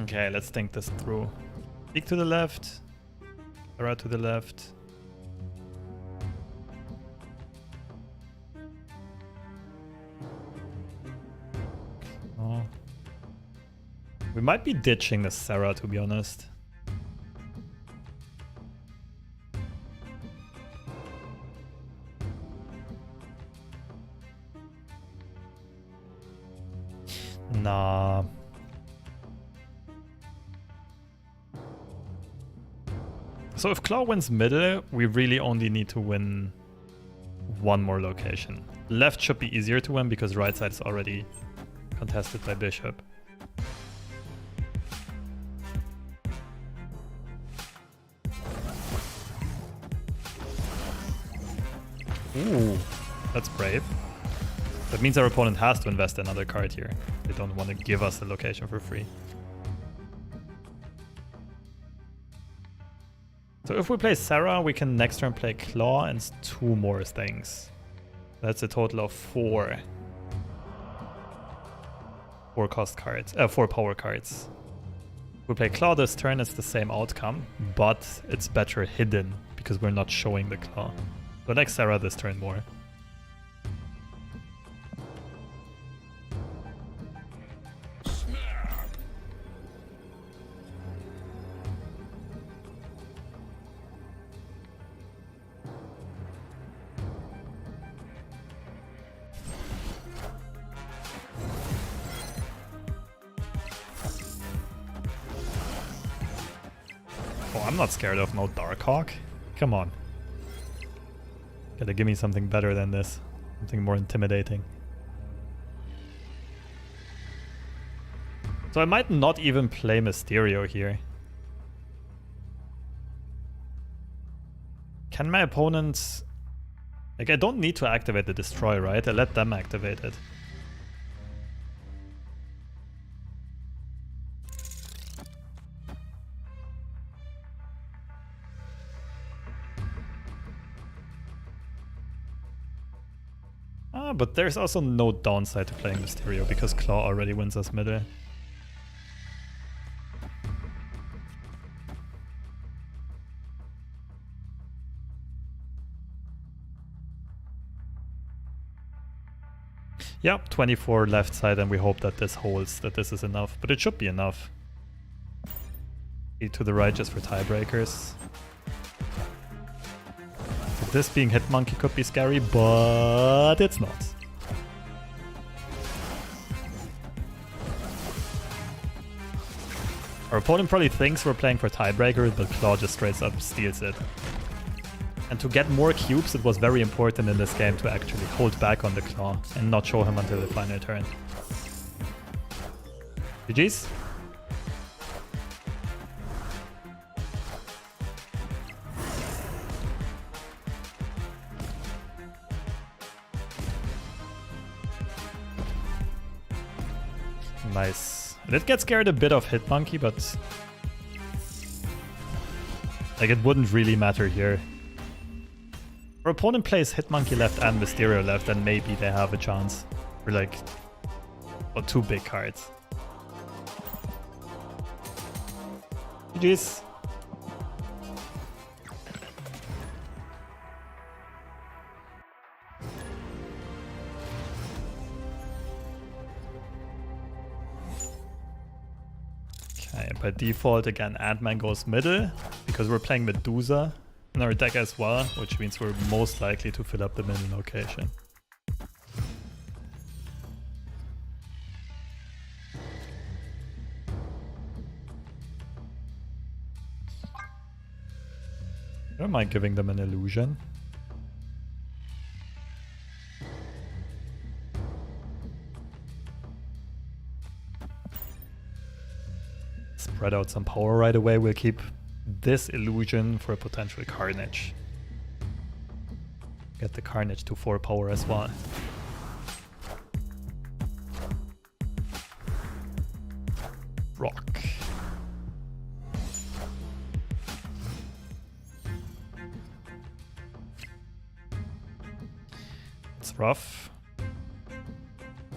Okay, let's think this through. Peek to the left. Sarah to the left. Oh. We might be ditching the Sarah, to be honest. Nah. So if Claw wins middle, we really only need to win one more location. Left should be easier to win because right side is already contested by Bishop. Ooh, that's brave. That means our opponent has to invest another card here. They don't want to give us the location for free. So if we play Sarah, we can next turn play Claw and 2 more things. That's a total of 4. 4 cost cards, 4 power cards. If we play Claw this turn, it's the same outcome, but it's better hidden because we're not showing the Claw. So like Sarah this turn more. Oh, I'm not scared of no Darkhawk. Come on. Gotta give me something better than this. Something more intimidating. So I might not even play Mysterio here. Can my opponents... Like, I don't need to activate the Destroy, right? I let them activate it. But there's also no downside to playing Mysterio because Claw already wins us middle. Yep, 24 left side, and we hope that this holds, that this is enough. But it should be enough. 8 to the right just for tiebreakers. This being Hitmonkey could be scary, but it's not. Our opponent probably thinks we're playing for tiebreaker, but Claw just straight up steals it. And to get more cubes, it was very important in this game to actually hold back on the Claw and not show him until the final turn. GG's. Nice. I did get scared a bit of Hitmonkey, but like it wouldn't really matter here. Our opponent plays Hitmonkey left and Mysterio left, and maybe they have a chance for like 2 big cards. GG's. Okay, by default again Ant-Man goes middle because we're playing Medusa in our deck as well, which means we're most likely to fill up the middle location. I don't mind giving them an illusion. spread out some power right away. We'll keep this illusion for a potential Carnage. Get the Carnage to 4 power as well. Rock. It's rough.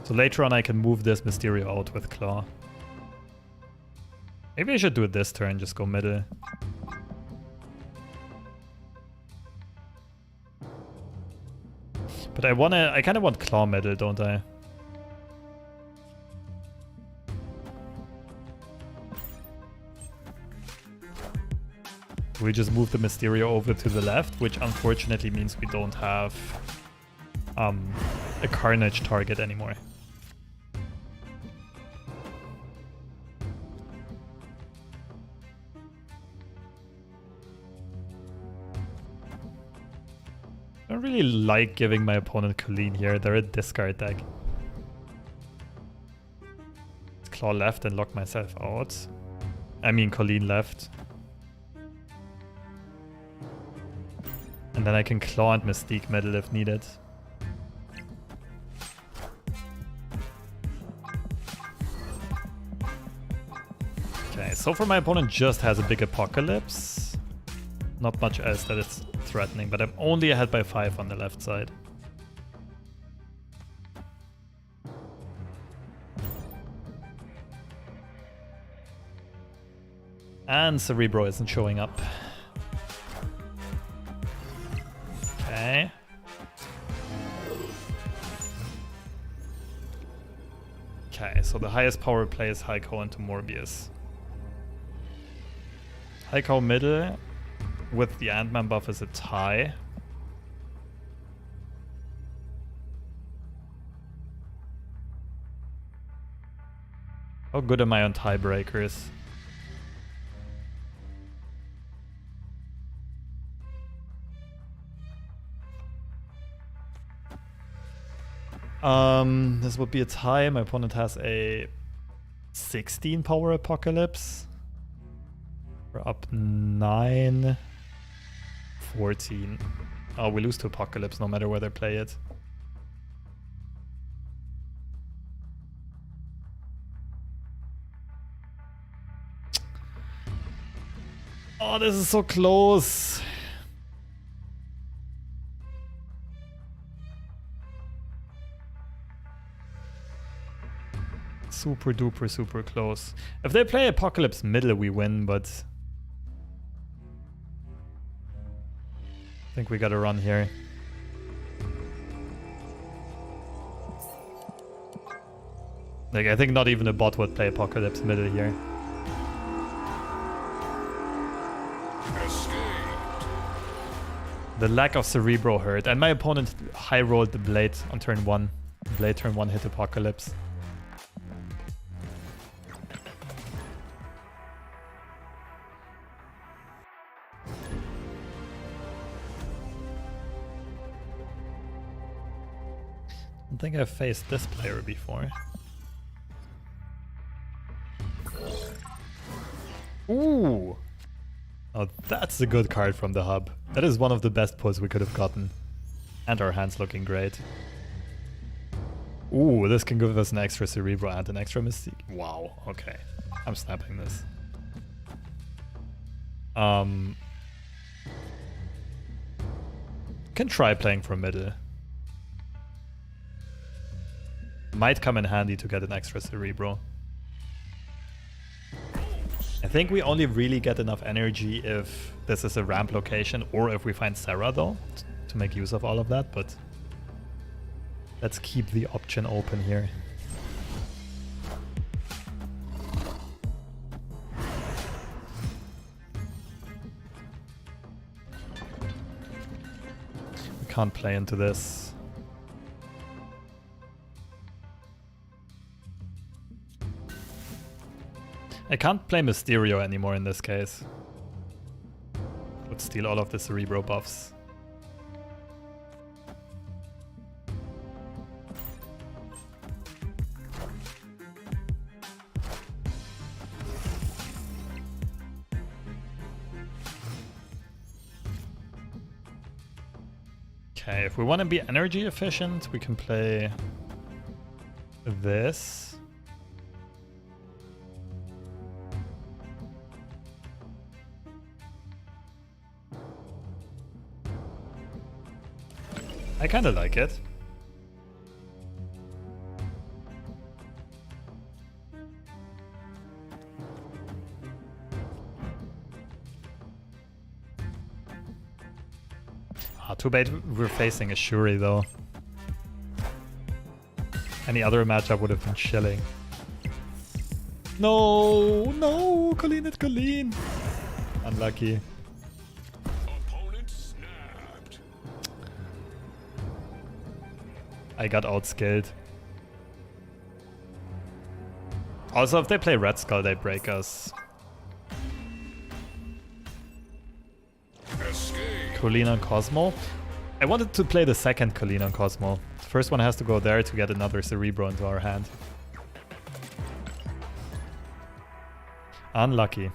So later on I can move this Mysterio out with Claw. Maybe I should do it this turn, just go middle. But I kind of want Claw middle, don't I? We just move the Mysterio over to the left, which unfortunately means we don't have a Carnage target anymore. I don't really like giving my opponent Colleen here. They're a discard deck. Let's Claw left and lock myself out. I mean Colleen left. And then I can Claw and Mystique middle if needed. Okay, so far my opponent just has a big Apocalypse. Not much else that it's threatening, but I'm only ahead by 5 on the left side. And Cerebro isn't showing up. Okay. Okay, so the highest power play is Heiko into Morbius. Heiko middle with the Ant-Man buff is a tie. How good am I on tiebreakers? This would be a tie. My opponent has a 16 power Apocalypse. We're up 9, 14. Oh, we lose to Apocalypse no matter where they play it. Oh, this is so close. Super duper super close. If they play Apocalypse middle, we win, but I think we gotta run here. Like, I think not even a bot would play Apocalypse middle here. The lack of Cerebro hurt, and my opponent high rolled the Blade on turn 1. Blade turn 1 hit Apocalypse. I think I've faced this player before. Ooh! Oh, that's a good card from the hub. That is one of the best pulls we could have gotten. And our hand's looking great. Ooh, this can give us an extra Cerebro and an extra Mystique. Wow, okay. I'm snapping this. Can try playing for middle. Might come in handy to get an extra Cerebro. I think we only really get enough energy if this is a ramp location or if we find Sarah though, to make use of all of that, but let's keep the option open here. We can't play into this. I can't play Mysterio anymore in this case. Would steal all of the Cerebro buffs. Okay, if we want to be energy efficient, we can play this. I kind of like it. Too bad we're facing a Shuri though. Any other matchup would have been chilling. No, Colleen. Unlucky. Opponent snapped. I got outskilled. Also, if they play Red Skull, they break us. Escape. Colleen on Cosmo. I wanted to play the second Colleen on Cosmo. The first one has to go there to get another Cerebro into our hand. Unlucky.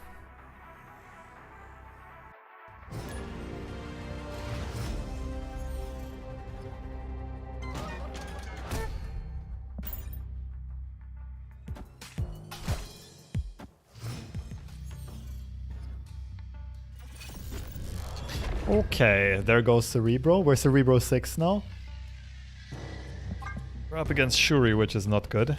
Okay, there goes Cerebro. We're Cerebro 6 now. We're up against Shuri, which is not good.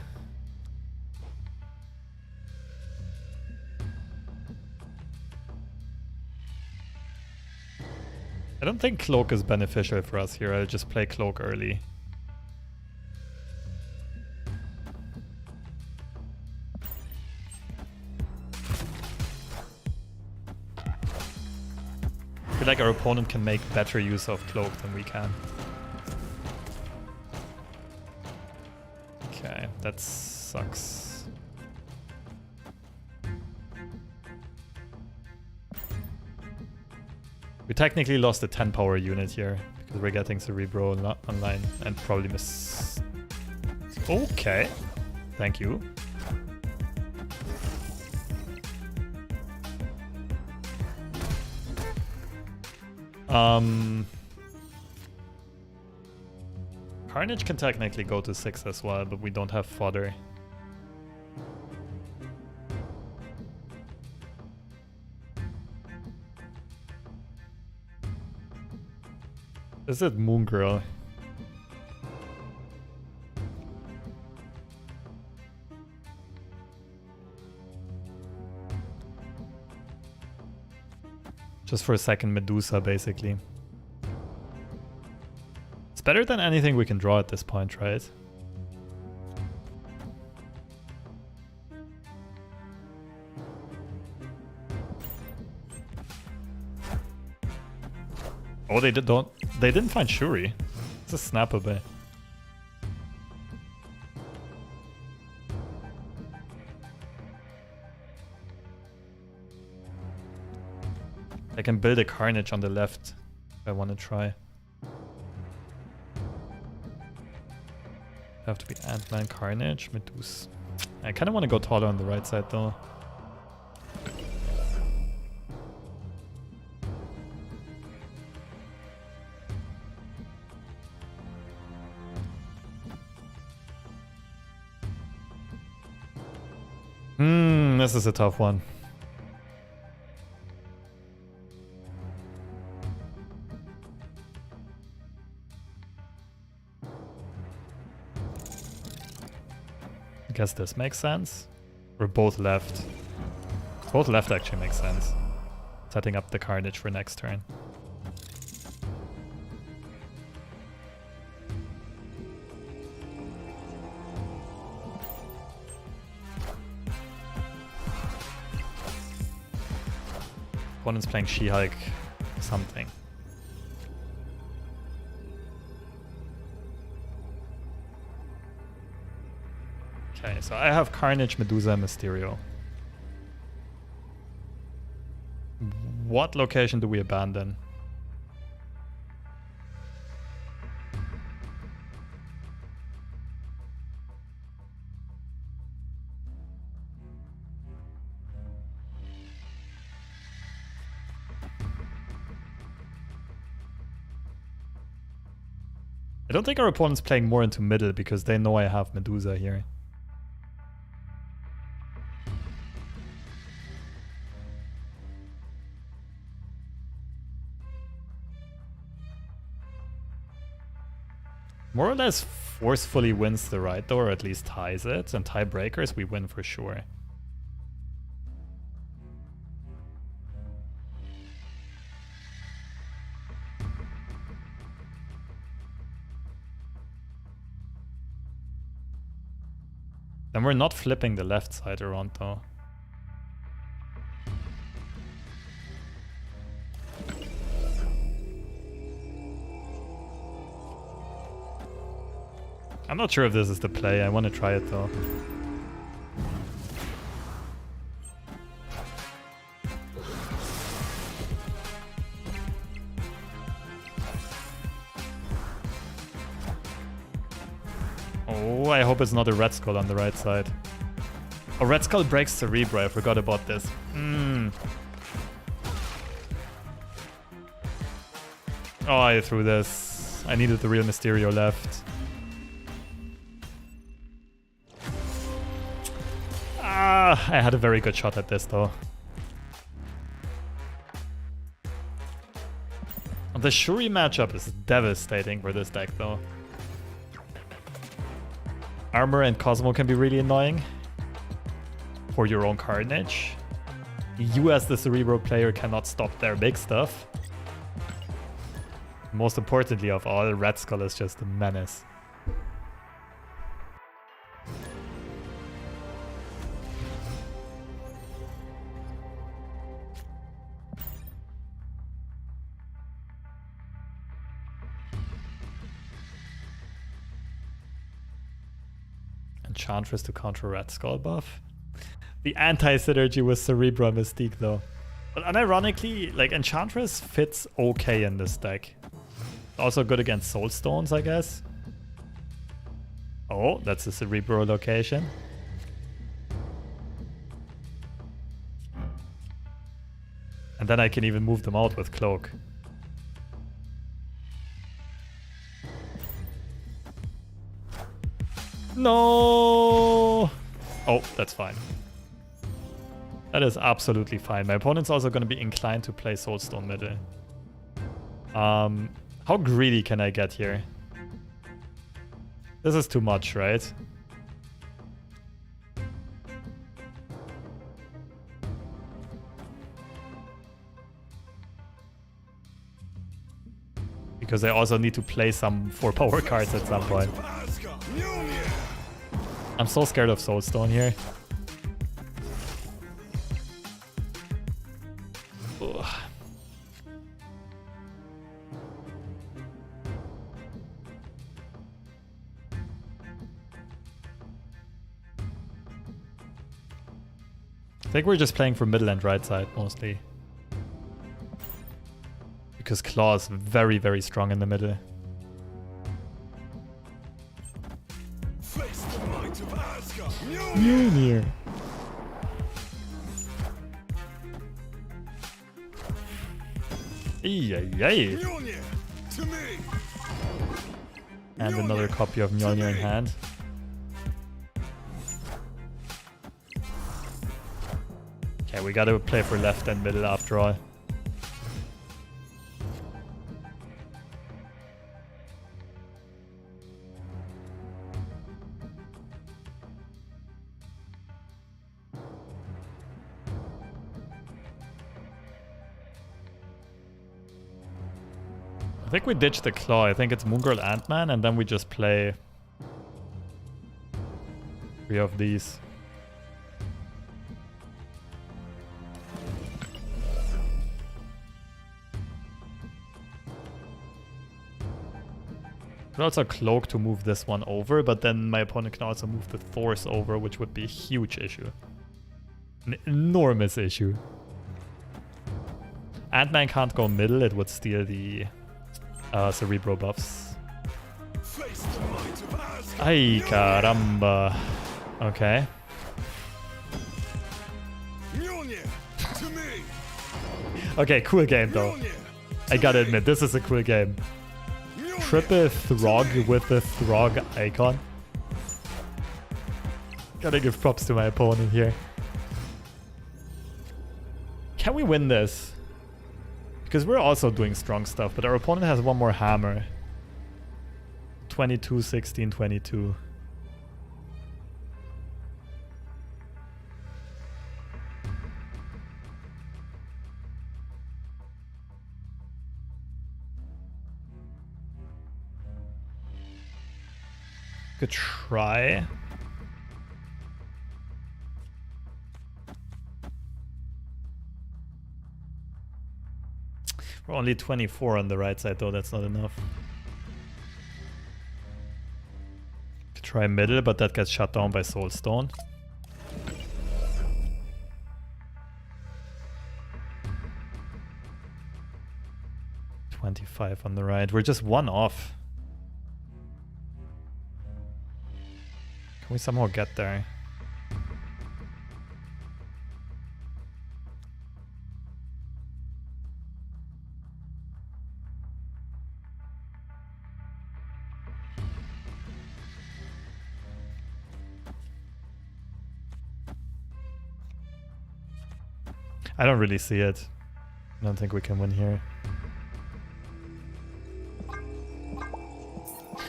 I don't think Cloak is beneficial for us here. I'll just play Cloak early. I feel like our opponent can make better use of Cloak than we can. Okay, that sucks. We technically lost a 10 power unit here because we're getting Cerebro online and probably miss. Okay, thank you. Carnage can technically go to 6 as well, but we don't have fodder. Is it Moon Girl? Just for a second, Medusa, basically. It's better than anything we can draw at this point, right? Oh, they didn't find Shuri. It's a snappable. I can build a Carnage on the left if I want to try. Have to be Ant-Man, Carnage, Medusa. I kind of want to go taller on the right side though. This is a tough one. I guess this makes sense. We're both left. Both left actually makes sense. Setting up the Carnage for next turn. Opponent's playing She-Hulk something. Okay, so I have Carnage, Medusa, and Mysterio. What location do we abandon? I don't think our opponent's playing more into middle because they know I have Medusa here. More or less forcefully wins the right though, or at least ties it, and tiebreakers we win for sure. Then we're not flipping the left side around though. I'm not sure if this is the play. I want to try it though. Oh, I hope it's not a Red Skull on the right side. Oh, Red Skull breaks Cerebro. I forgot about this. Oh, I threw this. I needed the real Mysterio left. I had a very good shot at this though. The Shuri matchup is devastating for this deck though. Armor and Cosmo can be really annoying for your own Carnage. You as the Cerebro player cannot stop their big stuff. Most importantly of all, Red Skull is just a menace. Enchantress to counter Red Skull buff. The anti-synergy with Cerebro and Mystique though. But unironically, like Enchantress fits okay in this deck. Also good against Soul Stones, I guess. Oh, that's the Cerebro location. And then I can even move them out with Cloak. No! Oh, that's fine. That is absolutely fine. My opponent's also going to be inclined to play Soulstone middle. How greedy can I get here? This is too much, right? Because I also need to play some 4 power cards at some point. I'm so scared of Soulstone here. Ugh. I think we're just playing for middle and right side mostly. Because Claw is very, very strong in the middle. Mjolnir. And another copy of Mjolnir in hand. Okay, we gotta play for left and middle after all. I think we ditch the Claw. I think it's Moon Girl Ant-Man, and then we just play 3 of these. Could also Cloak to move this one over, but then my opponent can also move the Thors over, which would be a huge issue. An enormous issue. Ant-Man can't go middle, it would steal the Cerebro buffs. Ay, caramba. Okay. Okay, cool game though. I gotta admit, this is a cool game. triple Throg with the Throg icon. Gotta give props to my opponent here. Can we win this? Because we're also doing strong stuff, but our opponent has one more hammer. 22, 16, 22. Good try. We're only 24 on the right side though, that's not enough. Could try middle, but that gets shut down by Soulstone. $25 on the right. We're just one off. Can we somehow get there? I don't really see it. I don't think we can win here.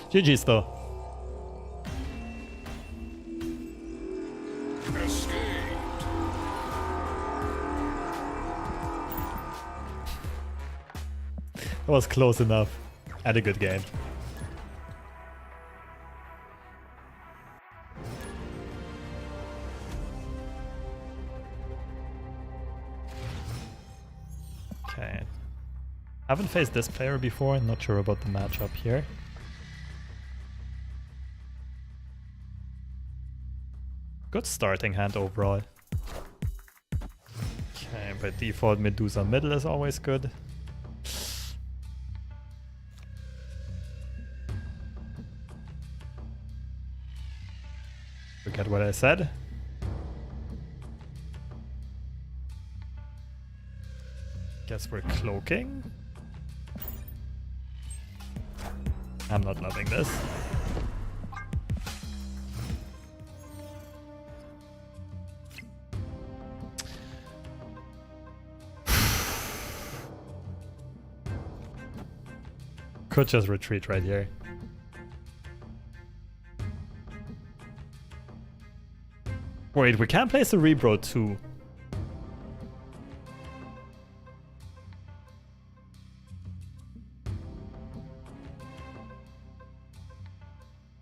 GG's though. That was close enough. Had a good game. Okay. Haven't faced this player before. Not sure about the matchup here. Good starting hand overall. Okay, by default Medusa middle is always good. Forget what I said. Guess we're cloaking. I'm not loving this. Could just retreat right here. Wait, we can't play CEREBRO too.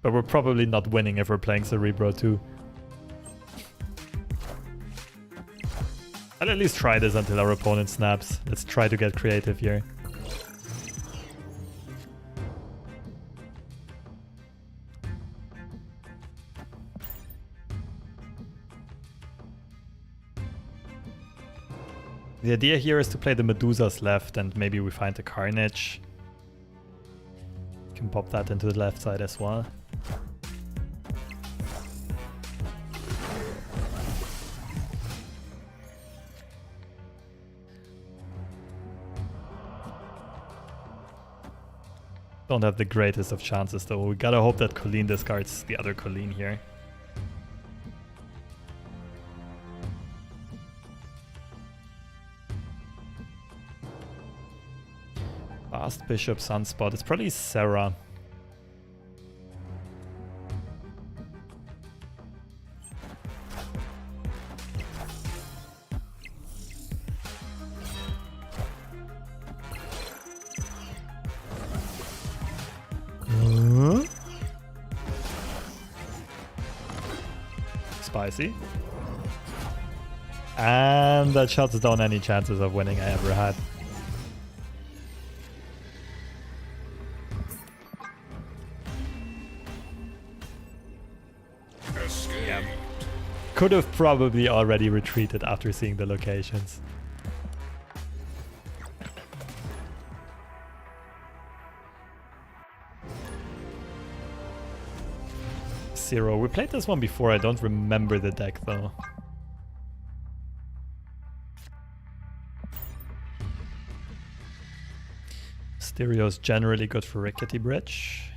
But we're probably not winning if we're playing CEREBRO too. I'll at least try this until our opponent snaps. Let's try to get creative here. The idea here is to play the Medusas left and maybe we find the Carnage. Can pop that into the left side as well. Don't have the greatest of chances though. We gotta hope that Colleen discards the other Colleen here. Last Bishop Sunspot. It's probably Sarah. Spicy. And that shuts down any chances of winning I ever had. Yeah. Could have probably already retreated after seeing the locations. Zero. We played this one before. I don't remember the deck though. Mysterio is generally good for Rickety Bridge.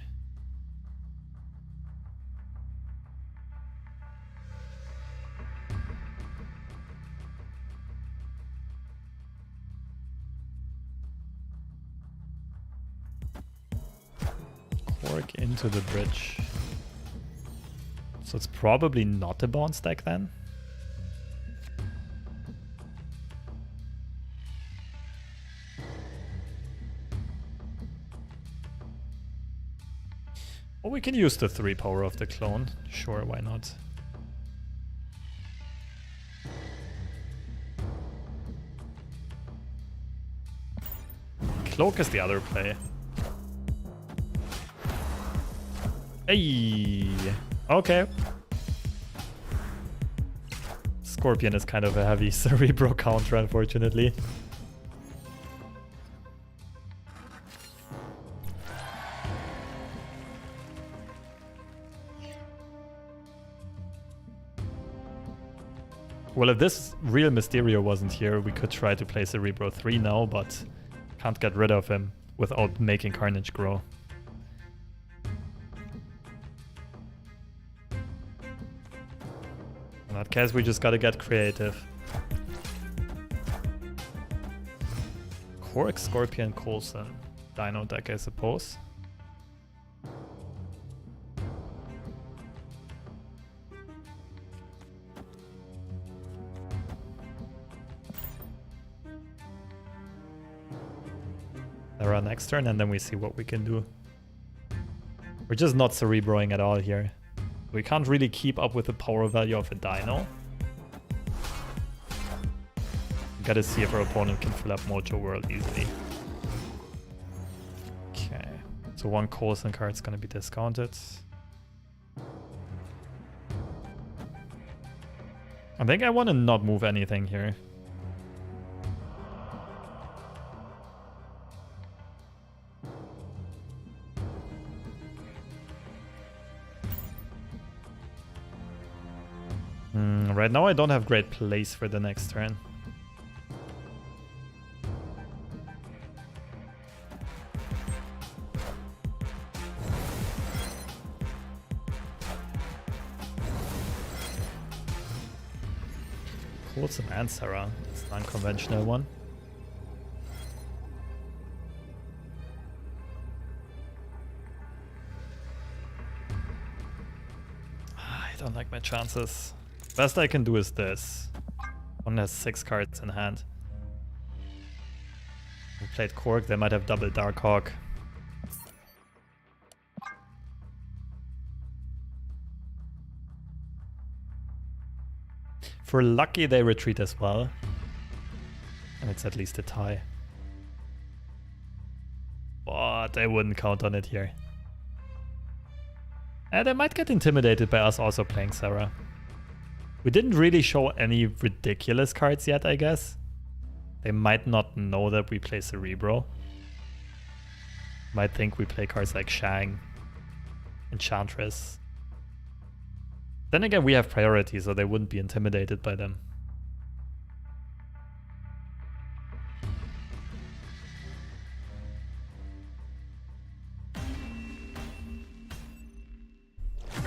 Cork into the bridge. So it's probably not a Bone Stack then. Or we can use the 3 power of the clone. Sure, why not? Cloak is the other play. Hey! Okay. Scorpion is kind of a heavy Cerebro counter, unfortunately. Well, if this real Mysterio wasn't here, we could try to play Cerebro 3 now, but can't get rid of him without making Carnage grow. In that case, we just gotta get creative. Cork, Scorpion, Coulson. Dino deck, I suppose. Sarah next turn, and then we see what we can do. We're just not Cerebroing at all here. We can't really keep up with the power value of a Dino. Gotta see if our opponent can fill up Mojo World easily. Okay, so 1 Coulson card is gonna be discounted. I think I want to not move anything here. Right now I don't have great plays for the next turn. Coulson and Sarah. It's an unconventional one. I don't like my chances. Best I can do is this. One has 6 cards in hand. We played Cork, they might have double Darkhawk. For lucky, they retreat as well. And it's at least a tie. But I wouldn't count on it here. And they might get intimidated by us also playing Sarah. We didn't really show any ridiculous cards yet, I guess. They might not know that we play Cerebro. Might think we play cards like Shang, Enchantress. Then again, we have priority, so they wouldn't be intimidated by them.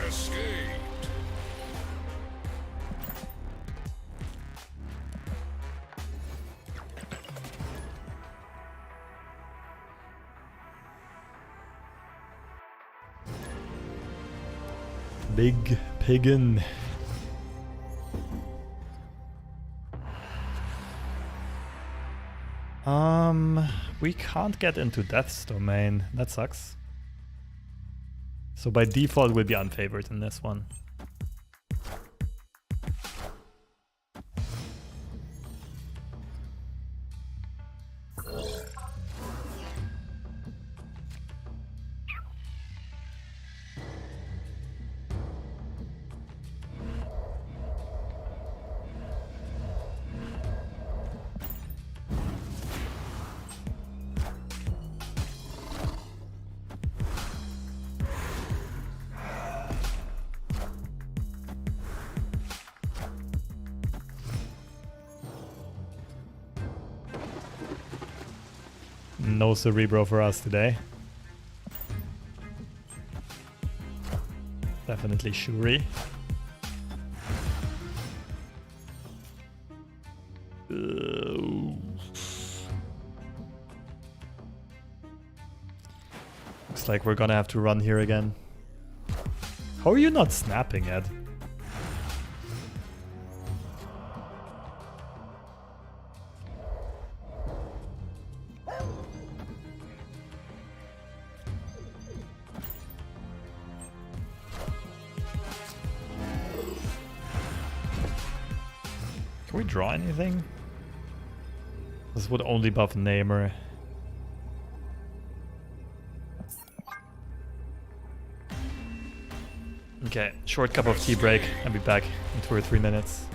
Escaped. Big Piggin. We can't get into Death's Domain. That sucks. So by default, we'll be unfavored in this one. no Cerebro for us today. Definitely Shuri. Looks like we're gonna have to run here again. How are you not snapping, Ed? Can we draw anything? This would only buff Namer. Okay, short cup of tea break. I'll be back in 2 or 3 minutes.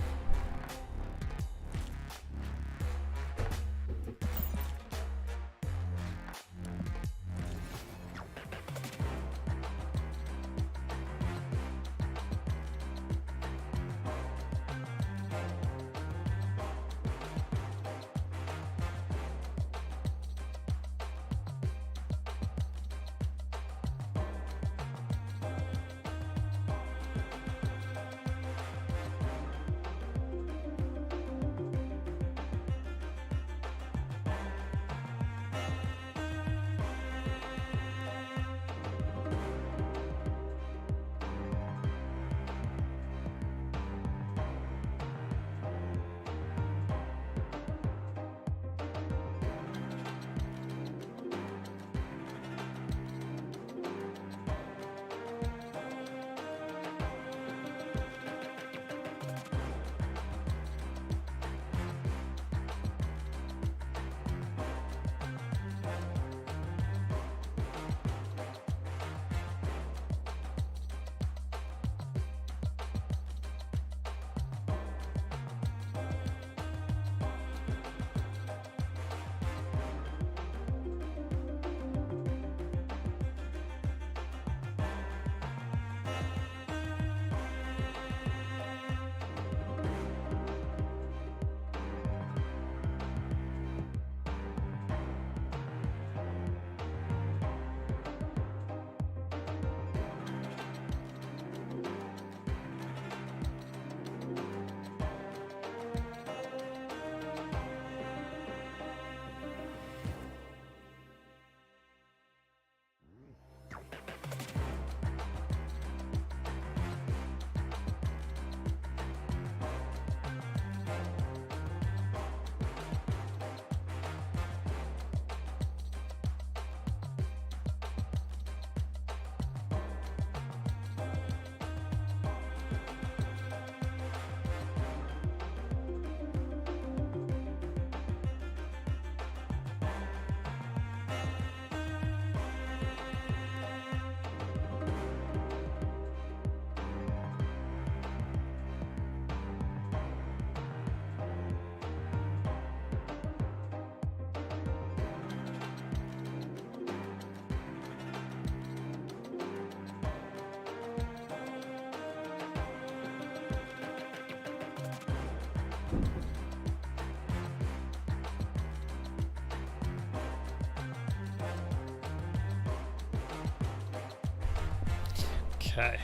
Okay,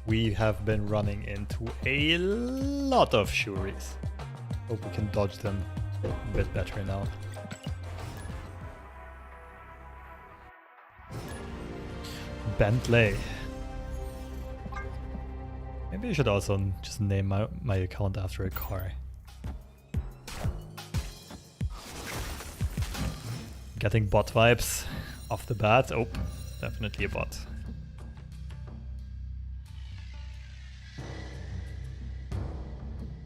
we have been running into a lot of Shuris. Hope we can dodge them a bit better now. Bentley. Maybe I should also just name my account after a car. Getting bot vibes off the bat. Oh, definitely a bot.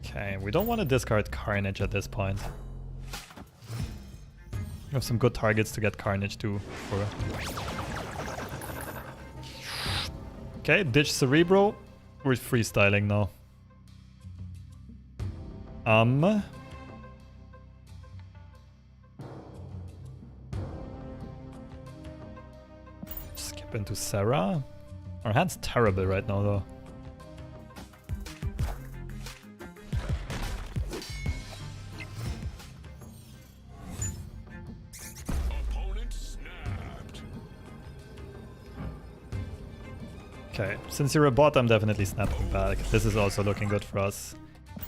Okay, we don't want to discard Carnage at this point. We have some good targets to get Carnage to. Okay, ditch Cerebro. We're freestyling now. Skip into Sarah. Our hand's terrible right now though. Opponent Okay, since you're a bot, I'm definitely snapping back. This is also looking good for us.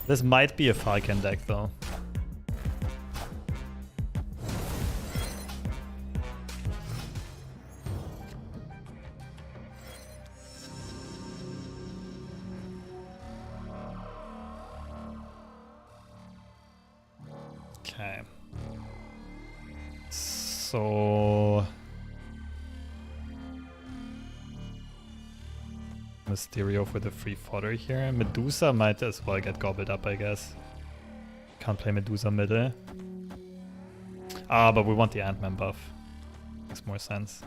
This might be a Falcon deck though. Okay. So... Mysterio for the free fodder here. Medusa might as well get gobbled up, I guess. Can't play Medusa middle. Ah, but we want the Ant-Man buff. Makes more sense.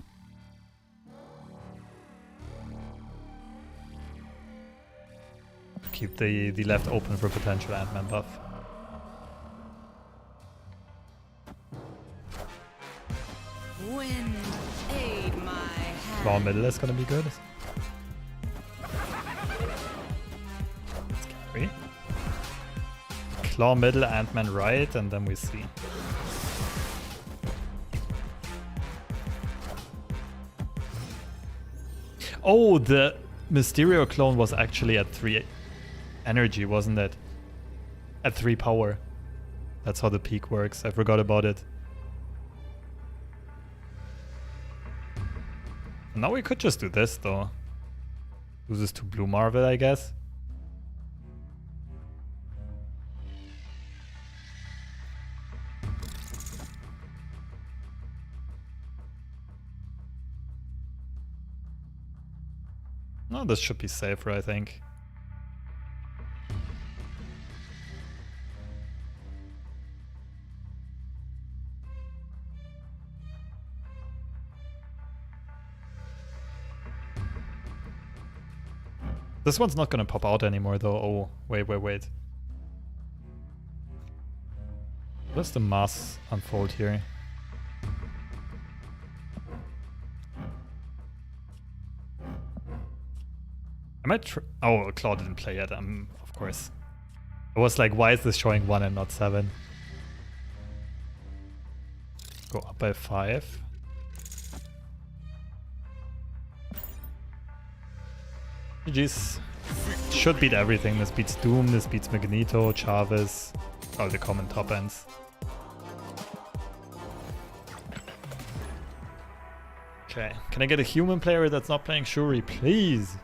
Keep the left open for potential Ant-Man buff. Wind, aid my hand. Claw middle is gonna be good. Scary. Claw middle, Ant-Man right, and then we see. Oh, the Mysterio clone was actually at 3 energy, wasn't it? At 3 power. That's how the peak works. I forgot about it. Now we could just do this though. Loses to Blue Marvel, I guess. No, this should be safer, I think. This one's not gonna pop out anymore though. Oh, wait. What's the mass unfold here? I might oh, Claw didn't play yet, of course. I was like, why is this showing 1 and not 7? Go up by 5. GG's. Should beat everything. This beats Doom, this beats Magneto, Chavez, all the common top ends. Okay, can I get a human player that's not playing Shuri, please?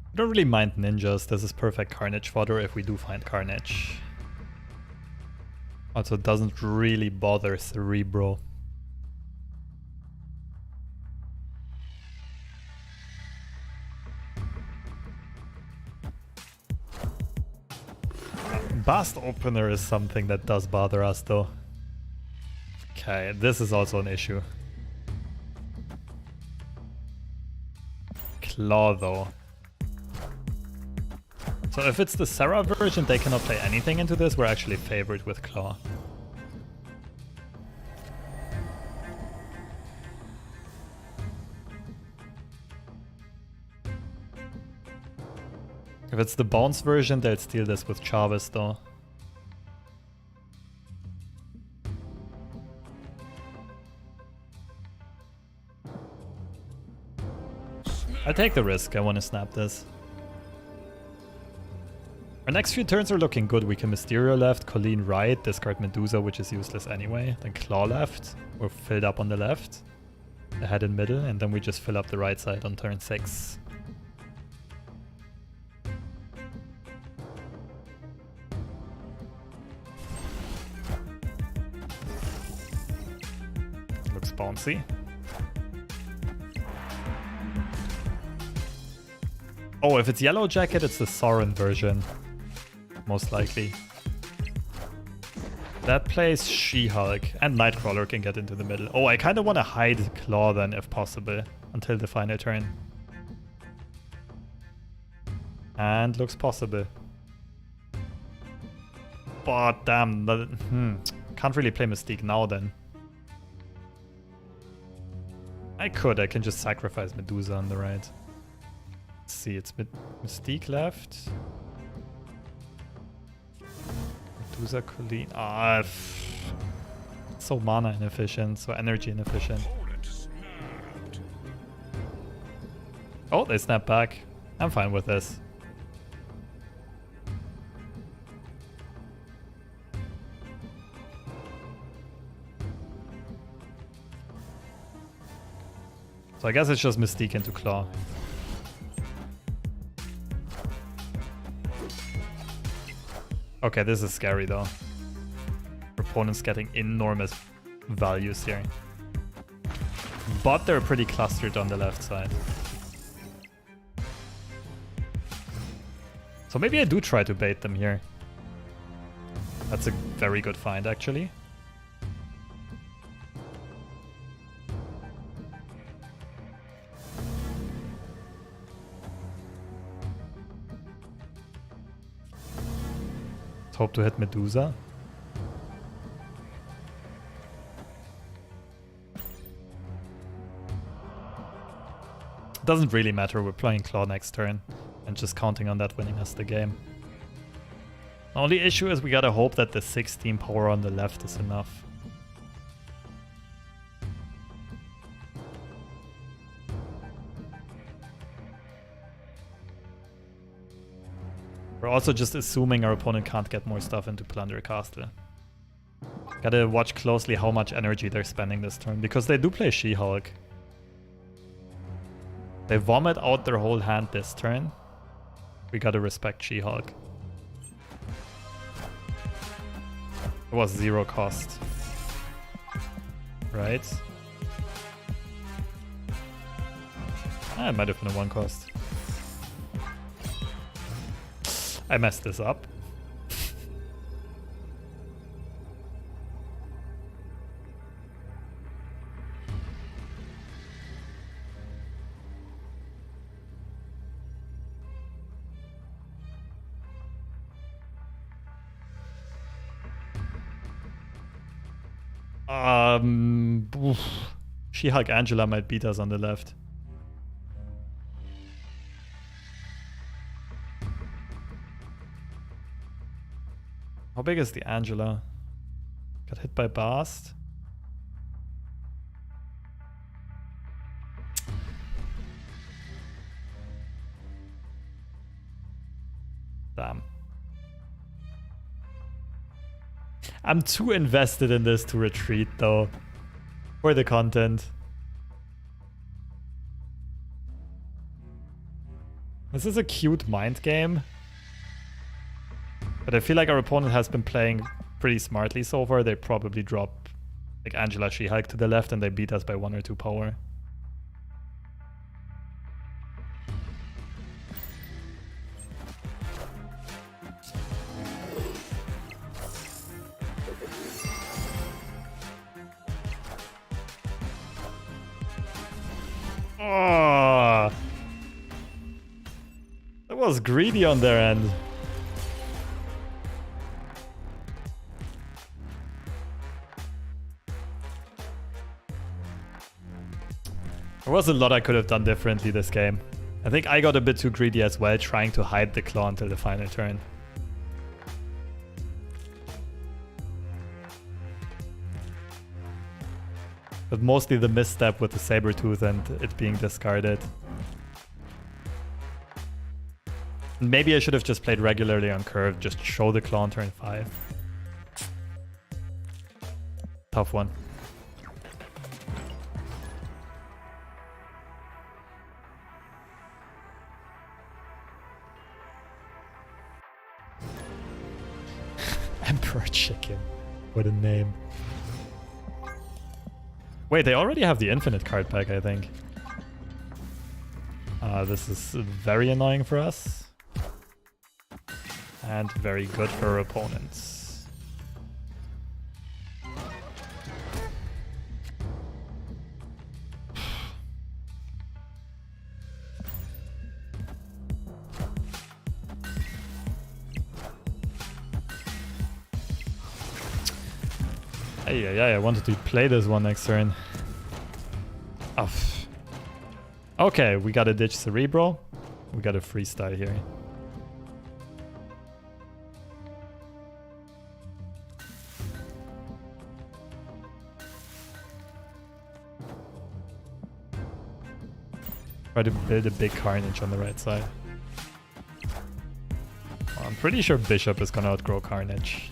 I don't really mind ninjas. This is perfect Carnage fodder if we do find Carnage. Also doesn't really bother Cerebro. Blast Opener is something that does bother us though. Okay, this is also an issue. Claw though. So if it's the Sarah version, they cannot play anything into this. We're actually favored with Claw. If it's the Bounce version, they'll steal this with Chavez though. I take the risk. I want to snap this. Our next few turns are looking good. We can Mysterio left, Colleen right, discard Medusa, which is useless anyway. Then Claw left. We're filled up on the left. Ahead in middle, and then we just fill up the right side on turn 6. Looks bouncy. Oh, if it's Yellow Jacket, it's the Sauron version. Most likely. That plays She-Hulk, and Nightcrawler can get into the middle. Oh, I kind of want to hide Claw then, if possible, until the final turn. And looks possible. But damn, can't really play Mystique now then. I can just sacrifice Medusa on the right. Let's see, it's Mystique left. Medusa, Colleen. Ah, so mana inefficient, so energy inefficient. Oh, they snap back. I'm fine with this. So I guess it's just Mystique into Claw. Okay, this is scary though. Our opponent's getting enormous values here. But they're pretty clustered on the left side. So maybe I do try to bait them here. That's a very good find actually. Hope to hit Medusa. Doesn't really matter, we're playing Claw next turn and just counting on that winning us the game. The only issue is we gotta hope that the 16 power on the left is enough. We're also just assuming our opponent can't get more stuff into Plunder Castle. Gotta watch closely how much energy they're spending this turn, because they do play She-Hulk. They vomit out their whole hand this turn. We gotta respect She-Hulk. It was 0 cost. Right? Ah, it might have been a 1 cost. I messed this up. She-Hulk Angela might beat us on the left. How big is the Angela? Got hit by Bast. Damn. I'm too invested in this to retreat though. For the content. This is a cute mind game. But I feel like our opponent has been playing pretty smartly so far. They probably drop like Angela She-Hulk to the left and they beat us by 1 or 2 power. Oh, that was greedy on their end. There was a lot I could have done differently this game. I think I got a bit too greedy as well, trying to hide the claw until the final turn. But mostly the misstep with the Sabertooth and it being discarded. Maybe I should have just played regularly on curve, just show the claw on turn 5. Tough one. Emperor Chicken. What a name. Wait, they already have the infinite card pack, I think. This is very annoying for us. And very good for our opponents. Hey, I wanted to play this one next turn. Oh. Okay, we gotta ditch Cerebro. We got a freestyle here. Try to build a big Carnage on the right side. I'm pretty sure Bishop is gonna outgrow Carnage.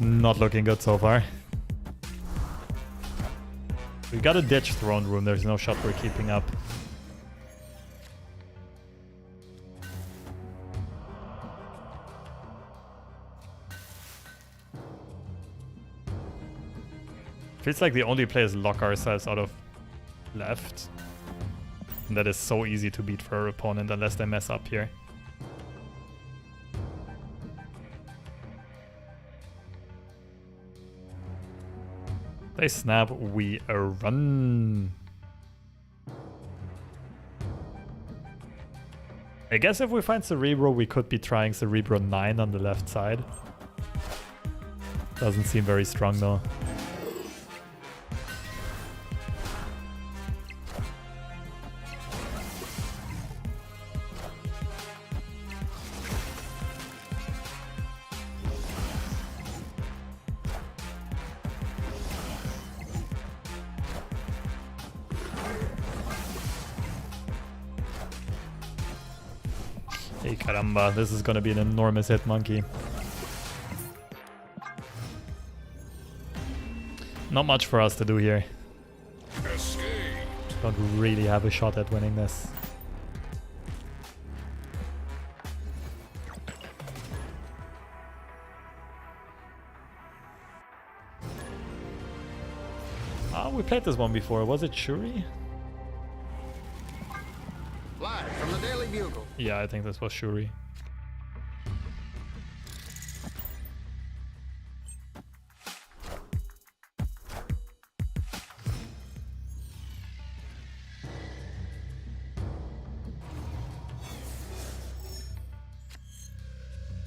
Not looking good so far. We gotta ditch Throne Room, there's no shot we're keeping up. Feels like the only play is lock ourselves out of left. And that is so easy to beat for our opponent unless they mess up here. They snap, we run. I guess if we find Cerebro, we could be trying Cerebro 9 on the left side. Doesn't seem very strong though. Hey caramba, this is gonna be an enormous hit monkey. Not much for us to do here. Escape. Don't really have a shot at winning this. Ah, we played this one before. Was it Shuri? Live from the Daily Bugle. Yeah, I think this was Shuri.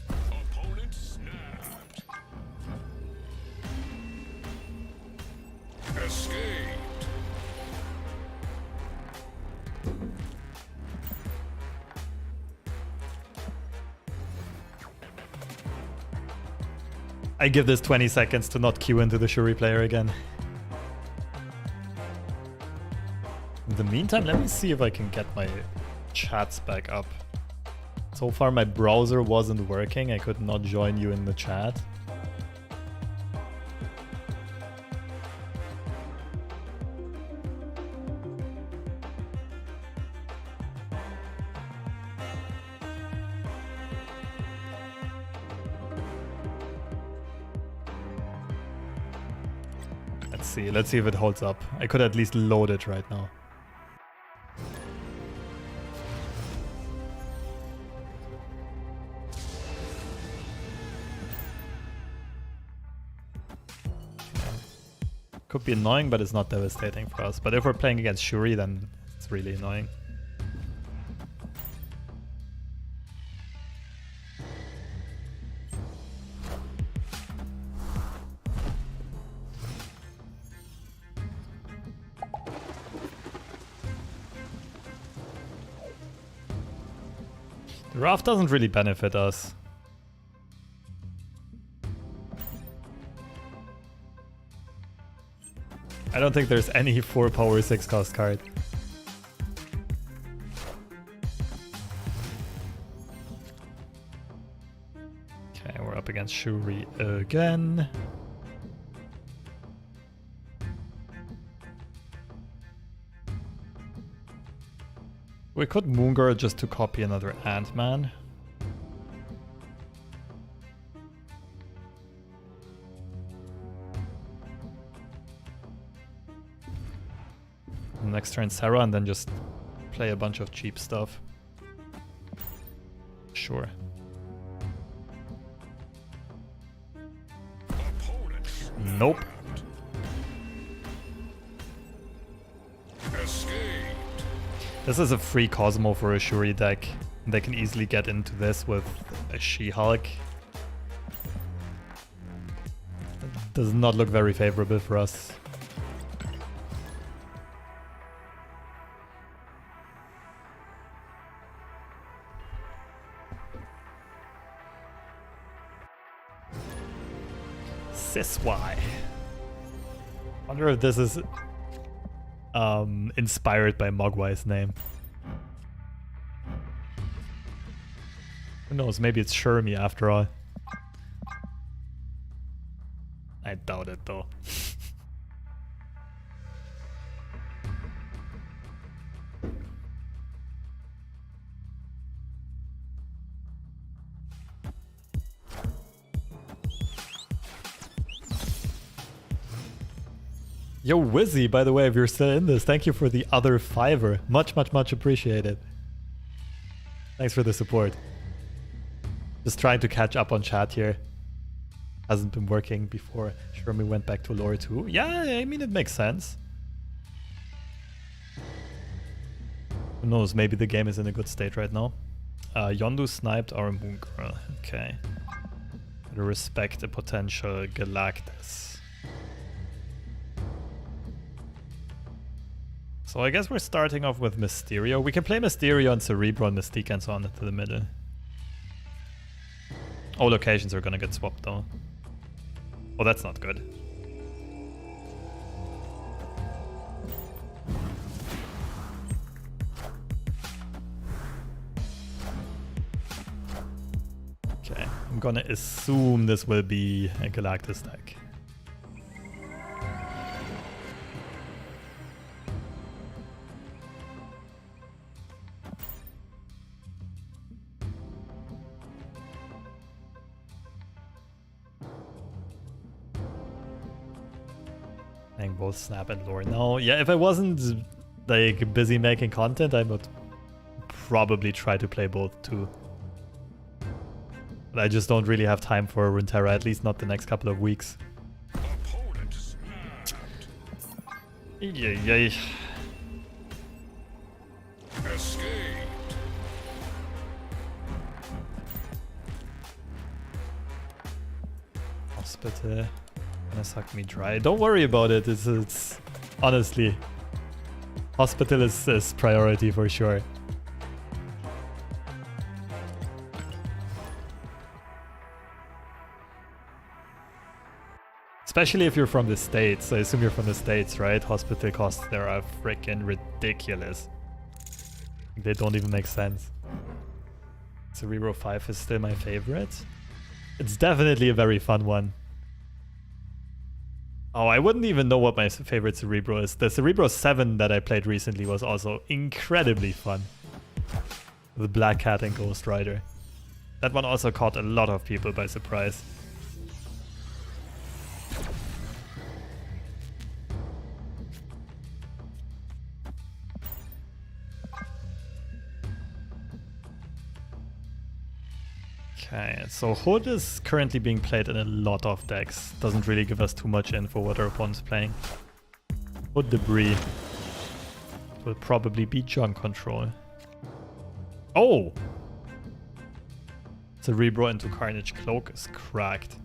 Opponent snapped. Escaped. I give this 20 seconds to not queue into the Shuri player again. In the meantime, let me see if I can get my chats back up. So far my browser wasn't working, I could not join you in the chat. Let's see if it holds up. I could at least load it right now. Could be annoying, but it's not devastating for us. But if we're playing against Shuri, then it's really annoying. The Wrath doesn't really benefit us. I don't think there's any 4 power 6 cost card. Okay, we're up against Shuri again. We could Moongirl just to copy another Ant-Man. next turn Sarah and then just play a bunch of cheap stuff. Sure. Opponent Nope. escaped. This is a free Cosmo for a Shuri deck. They can easily get into this with a She-Hulk. Does not look very favorable for us. Siswai. Wonder if this is inspired by Mogwai's name. Who knows, maybe it's Shermie after all. I doubt it though. Yo, Wizzy, by the way, if you're still in this, thank you for the other $5. Much appreciated. Thanks for the support. Just trying to catch up on chat here. Hasn't been working before. Shermie went back to lore 2. Yeah, I mean, it makes sense. Who knows, maybe the game is in a good state right now. Yondu sniped our Moon Girl. Okay. Gotta respect the potential Galactus. So I guess we're starting off with Mysterio. We can play Mysterio and Cerebro and Mystique and so on into the middle. All locations are gonna get swapped though. Oh, that's not good. Okay, I'm gonna assume this will be a Galactus deck. Both Snap and Lore. No, yeah, if I wasn't like busy making content, I would probably try to play both too. But I just don't really have time for Runeterra, at least not the next couple of weeks. Opponent snapped. Yay. Escaped. Hospital. Gonna suck me dry. Don't worry about it. It's honestly, Hospital is priority for sure. Especially if you're from the States. I assume you're from the States, right? Hospital costs there are freaking ridiculous. They don't even make sense. Cerebro 5 is still my favorite. It's definitely a very fun one. Oh, I wouldn't even know what my favorite Cerebro is. The Cerebro 7 that I played recently was also incredibly fun. The Black Cat and Ghost Rider. That one also caught a lot of people by surprise. Okay, so Hood is currently being played in a lot of decks. Doesn't really give us too much info what our opponent's playing. Hood Debris will probably be Junk Control. Oh! Cerebro into Carnage Cloak is cracked.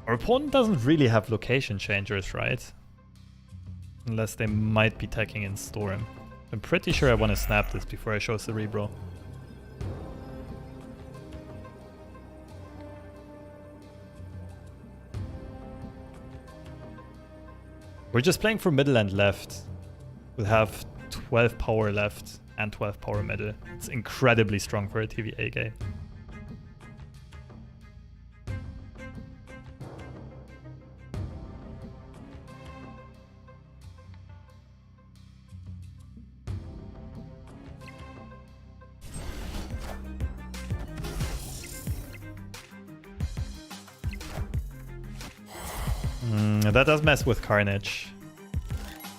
Our opponent doesn't really have location changers, right? Unless they might be taking in Storm. I'm pretty sure I want to snap this before I show Cerebro. We're just playing for middle and left. We'll have 12 power left and 12 power middle. It's incredibly strong for a TVA game. That does mess with Carnage.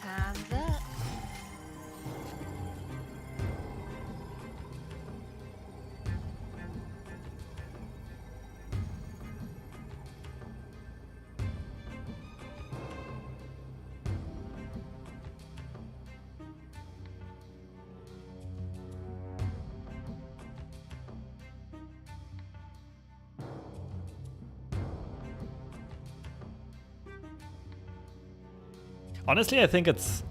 Have that. Honestly, I think it's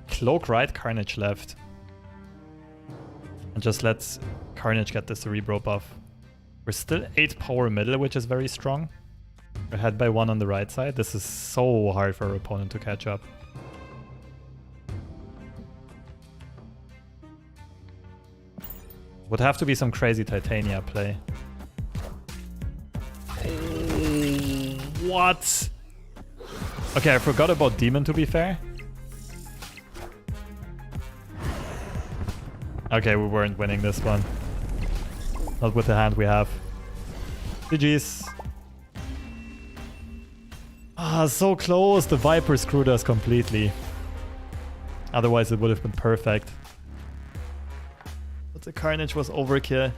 Cloak right, Carnage left. And just let Carnage get the Cerebro buff. We're still 8 power middle, which is very strong. We're ahead by 1 on the right side. This is so hard for our opponent to catch up. Would have to be some crazy Titania play. What? Okay, I forgot about Demon, to be fair. Okay, we weren't winning this one. Not with the hand we have. GG's. Ah, so close. The Viper screwed us completely. Otherwise, it would have been perfect. But the Carnage was overkill.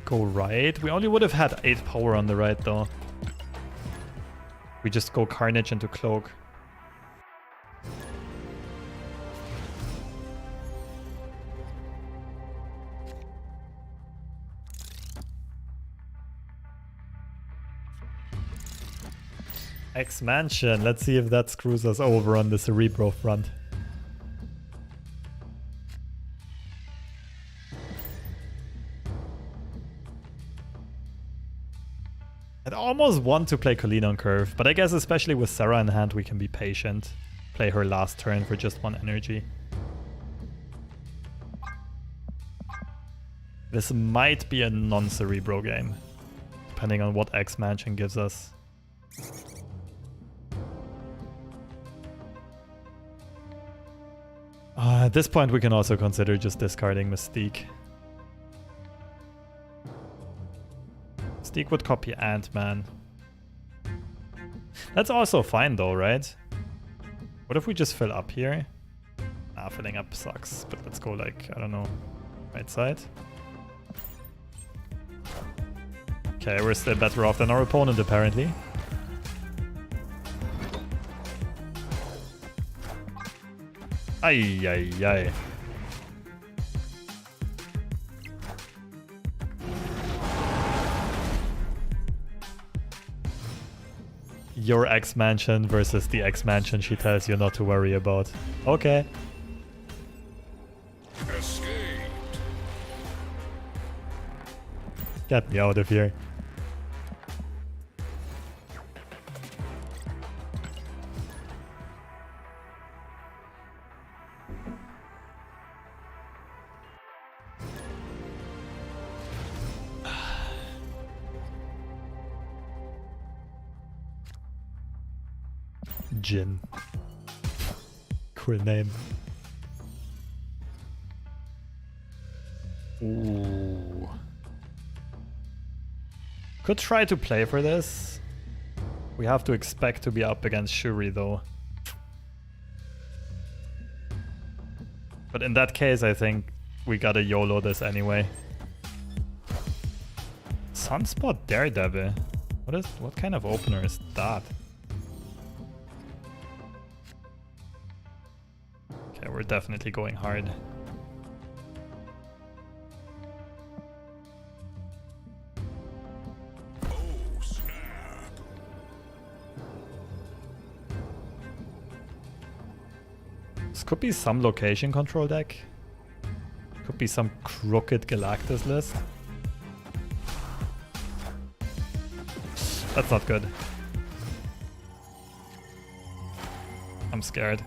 Go right. We only would have had 8 power on the right though. We just go Carnage into Cloak. X-Mansion. Let's see if that screws us over on the Cerebro front. I'd almost want to play Colleen on curve, but I guess especially with Sarah in hand we can be patient. Play her last turn for just 1 energy. This might be a non-Cerebro game, depending on what X-Mansion gives us. At this point we can also consider just discarding Mystique. Mystique would copy Ant-Man. That's also fine though, right? What if we just fill up here? Ah, filling up sucks, but let's go like, I don't know, right side. Okay, we're still better off than our opponent apparently. Ay, ay, ay. Your X-Mansion versus the X-Mansion she tells you not to worry about. Okay. Escaped. Get me out of here. Jin. Cool name. Ooh. Could try to play for this. We have to expect to be up against Shuri though. But in that case, I think we gotta YOLO this anyway. Sunspot Daredevil. What kind of opener is that? Okay, we're definitely going hard. Oh, snap. This could be some location control deck. Could be some crooked Galactus list. That's not good. I'm scared.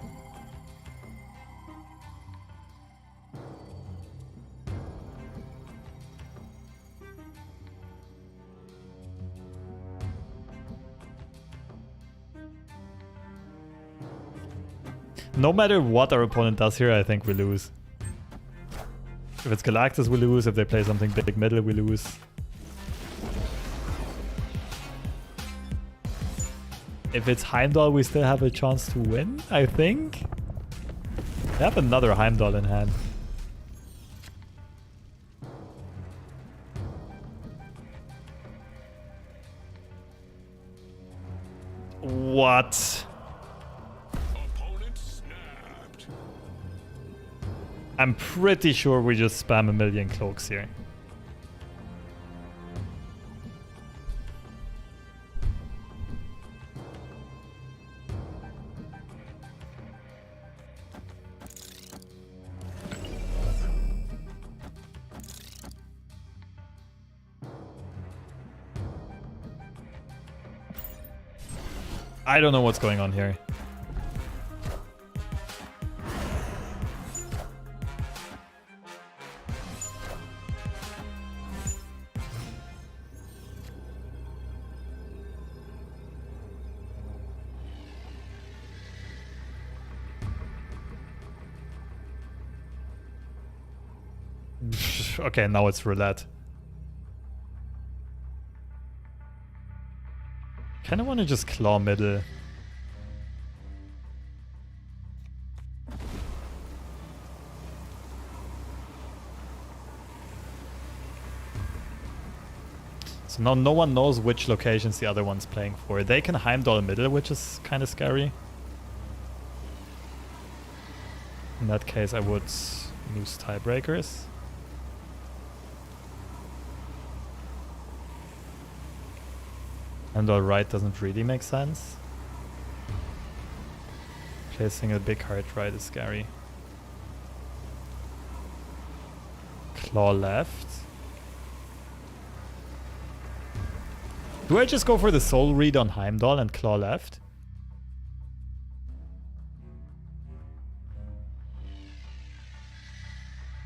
No matter what our opponent does here, I think we lose. If it's Galactus, we lose. If they play something big middle, we lose. If it's Heimdall, we still have a chance to win, I think. They have another Heimdall in hand. What? Opponent snapped. I'm pretty sure we just spam a million cloaks here. I don't know what's going on here. Okay, now it's roulette. Kinda wanna just claw middle. So now no one knows which locations the other one's playing for. They can Heimdall middle, which is kinda scary. In that case, I would use tiebreakers. Heimdall right doesn't really make sense. Placing a big heart right is scary. Claw left. Do I just go for the soul read on Heimdall and claw left?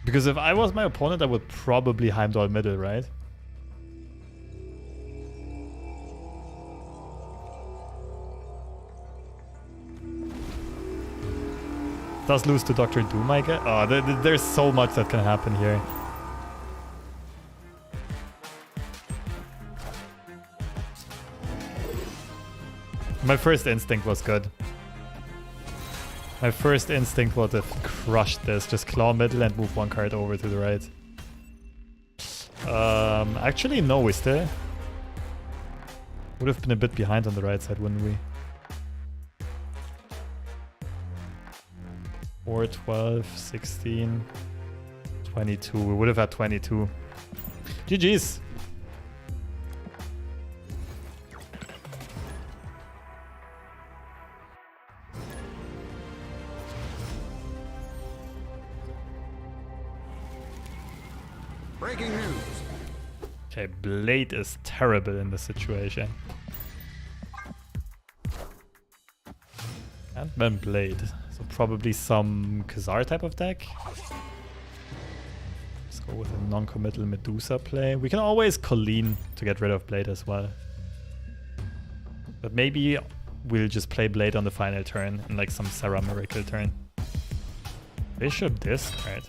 Because if I was my opponent, I would probably Heimdall middle, right? Does lose to Doctor Doom, I guess. Oh, there's so much that can happen here. My first instinct was good. My first instinct was to crush this. Just claw middle and move one card over to the right. Actually, no, we still would have been a bit behind on the right side, wouldn't we? 4, 12, 16, 22. We would have had 22. GG's. Breaking news. Okay, Blade is terrible in this situation. Ant-Man Blade. So probably some Khazar type of deck. Let's go with a non-committal Medusa play. We can always Colleen to get rid of Blade as well. But maybe we'll just play Blade on the final turn and like some Sarah Miracle turn. Bishop discard.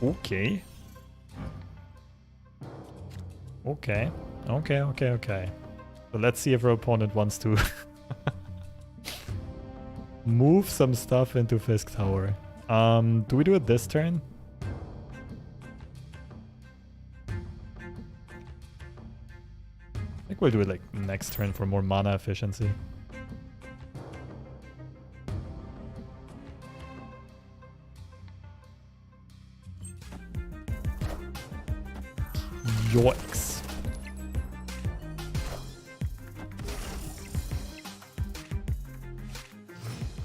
Okay. Okay. Okay. So let's see if our opponent wants to move some stuff into Fisk Tower. Do we do it this turn? I think we'll do it like next turn for more mana efficiency. Yoicks.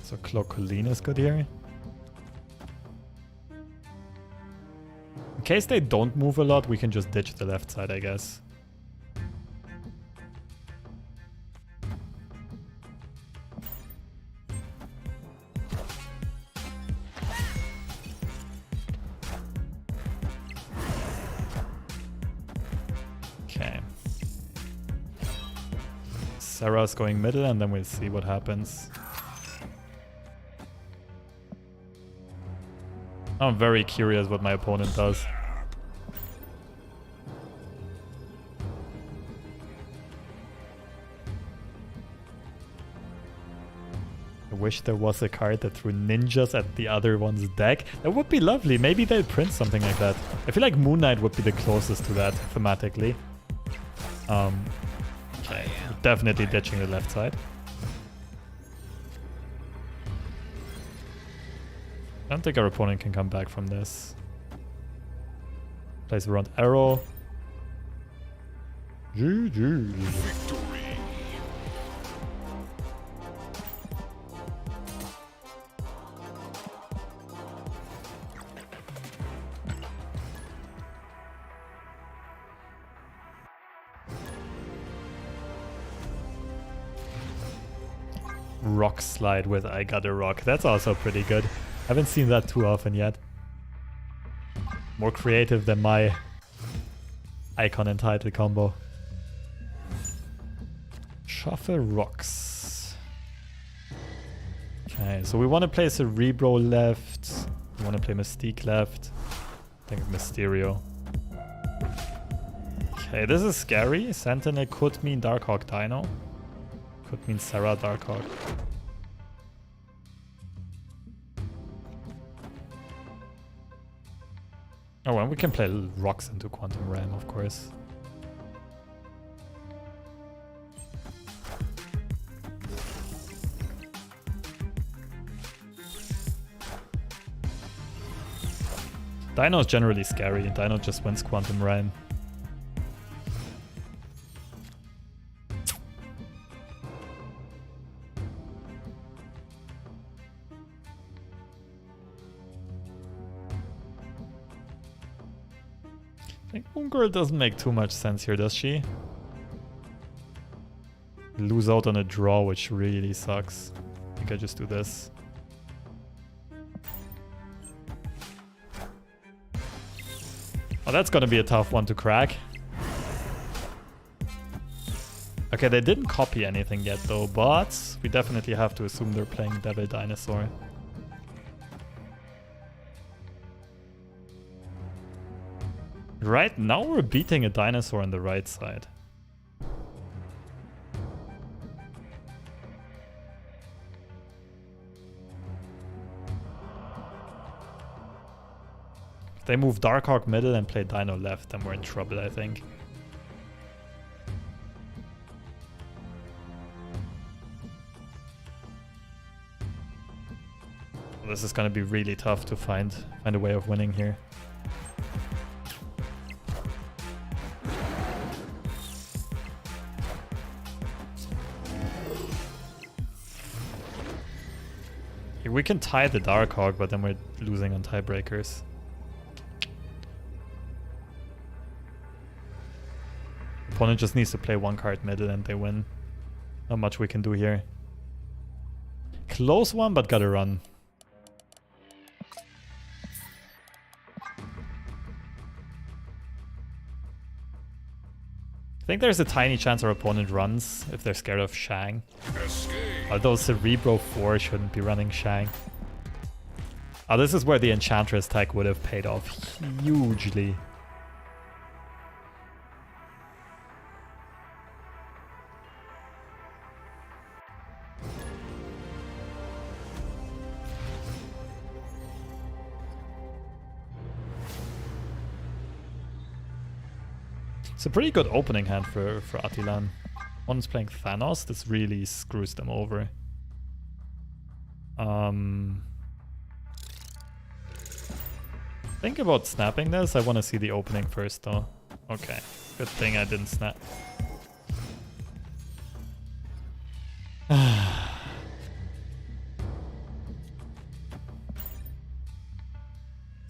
So Colleen is good here. In case they don't move a lot, we can just ditch the left side, I guess. Okay. Sarah's going middle and then we'll see what happens. I'm very curious what my opponent does. I wish there was a card that threw ninjas at the other one's deck. That would be lovely. Maybe they'll print something like that. I feel like Moon Knight would be the closest to that thematically. Okay, definitely ditching the left side. I don't think our opponent can come back from this. Plays around arrow. GG. Victory. Rock slide with I got a rock. That's also pretty good. Haven't seen that too often yet. More creative than my icon and title combo. Shuffle rocks. Okay, so we want to play Cerebro left. We want to play Mystique left. I think Mysterio. Okay, this is scary. Sentinel could mean Darkhawk Dino. Could mean Sarah Darkhawk. Oh, and we can play rocks into Quantum Realm, of course. Dino is generally scary. Dino just wins Quantum Realm. I think Moongirl doesn't make too much sense here, does she? Lose out on a draw, which really sucks. I think I just do this. Oh, that's gonna be a tough one to crack. Okay, they didn't copy anything yet though, but we definitely have to assume they're playing Devil Dinosaur. Right now we're beating a dinosaur on the right side. If they move Darkhawk middle and play Dino left, then we're in trouble, I think. This is gonna be really tough to find a way of winning here. We can tie the Darkhawk, but then we're losing on tiebreakers. Opponent just needs to play one card middle and they win. Not much we can do here. Close one, but gotta run. I think there's a tiny chance our opponent runs if they're scared of Shang. Escape. Although Cerebro 4 shouldn't be running Shang. Oh, this is where the Enchantress tech would have paid off hugely. It's a pretty good opening hand for Attilan. One's playing Thanos. This really screws them over. Think about snapping this. I want to see the opening first though. Okay, good thing I didn't snap. This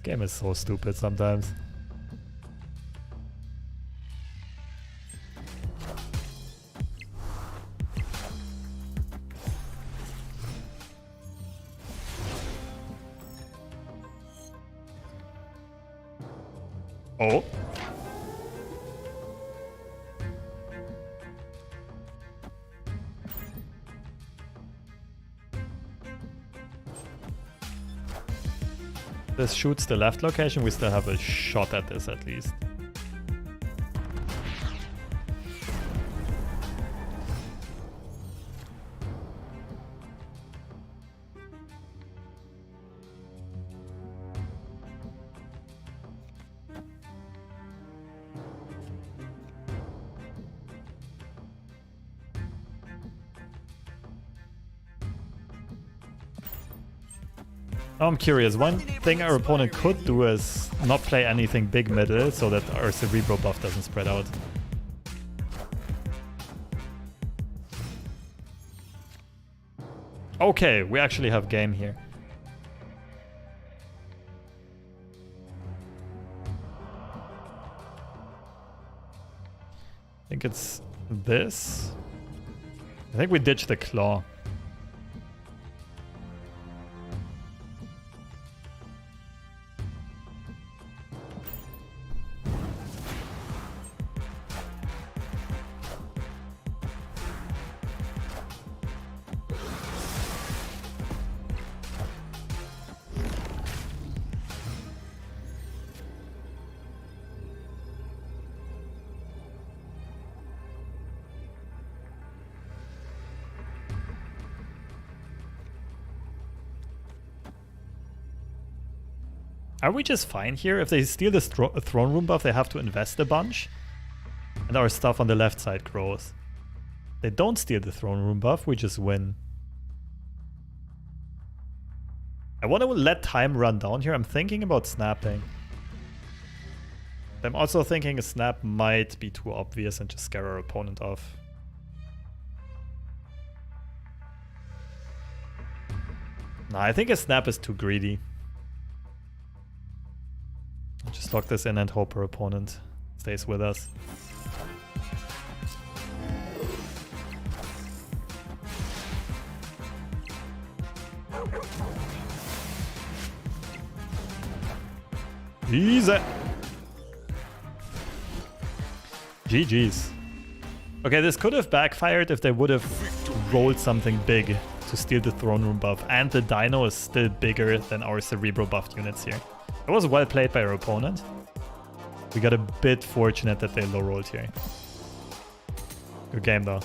game is so stupid sometimes. Oh. this shoots the left location, we still have a shot at this at least. Now I'm curious, one thing our opponent could do is not play anything big middle so that our Cerebro buff doesn't spread out. Okay, we actually have game here. I think it's this. I think we ditched the claw. Are we just fine here? If they steal the throne room buff, they have to invest a bunch. And our stuff on the left side grows. They don't steal the throne room buff, we just win. I want to let time run down here. I'm thinking about snapping. I'm also thinking a snap might be too obvious and just scare our opponent off. Nah, I think a snap is too greedy. Just lock this in and hope our opponent stays with us. Easy. GG's. Okay, this could have backfired if they would have rolled something big to steal the throne room buff, and the dino is still bigger than our Cerebro buffed units here. It was well played by our opponent. We got a bit fortunate that they low rolled here. Good game though.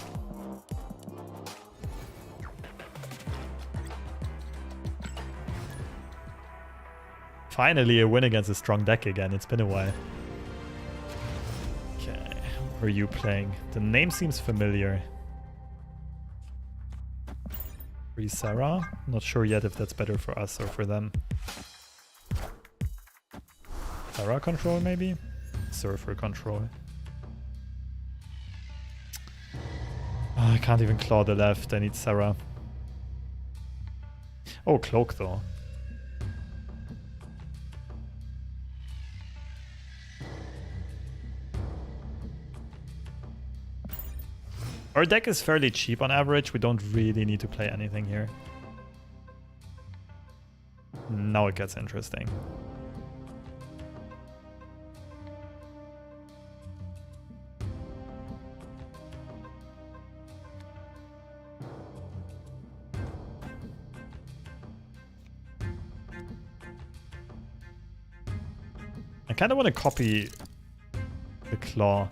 Finally a win against a strong deck again. It's been a while. Okay, who are you playing? The name seems familiar. Sarah? Not sure yet if that's better for us or for them. Sarah control maybe? Surfer control. Oh, I can't even claw the left. I need Sarah. Oh, cloak though. Our deck is fairly cheap on average. We don't really need to play anything here. Now it gets interesting. I kind of want to copy the claw.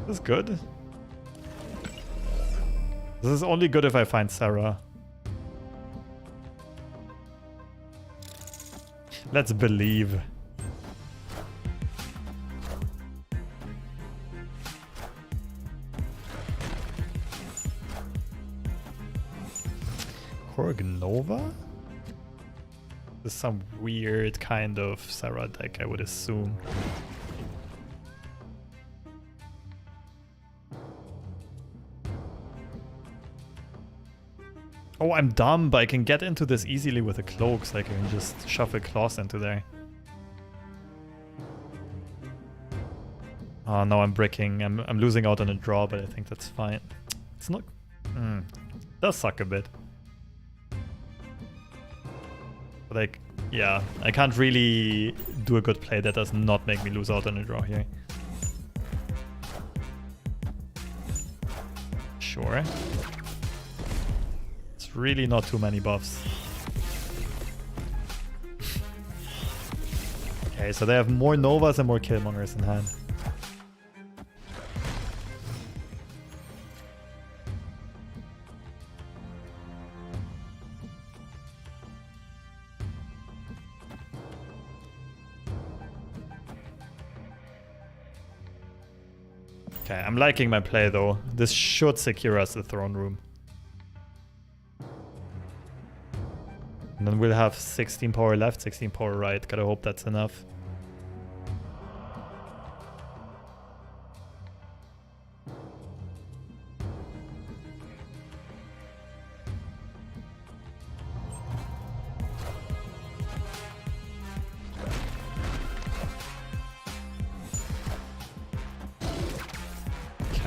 This is good. This is only good if I find Sarah. Let's believe. Korgnova? This is some weird kind of Sarah deck, I would assume. Oh, I'm dumb, but I can get into this easily with the cloaks. Like, I can just shuffle claws into there. Oh, no, I'm bricking. I'm losing out on a draw, but I think that's fine. It's not... It does suck a bit. But, like, yeah. I can't really do a good play that does not make me lose out on a draw here. Sure. It's really not too many buffs. Okay, so they have more Novas and more Killmongers in hand. Okay, I'm liking my play though. This should secure us the throne room. And then we'll have 16 power left, 16 power right. Gotta hope that's enough.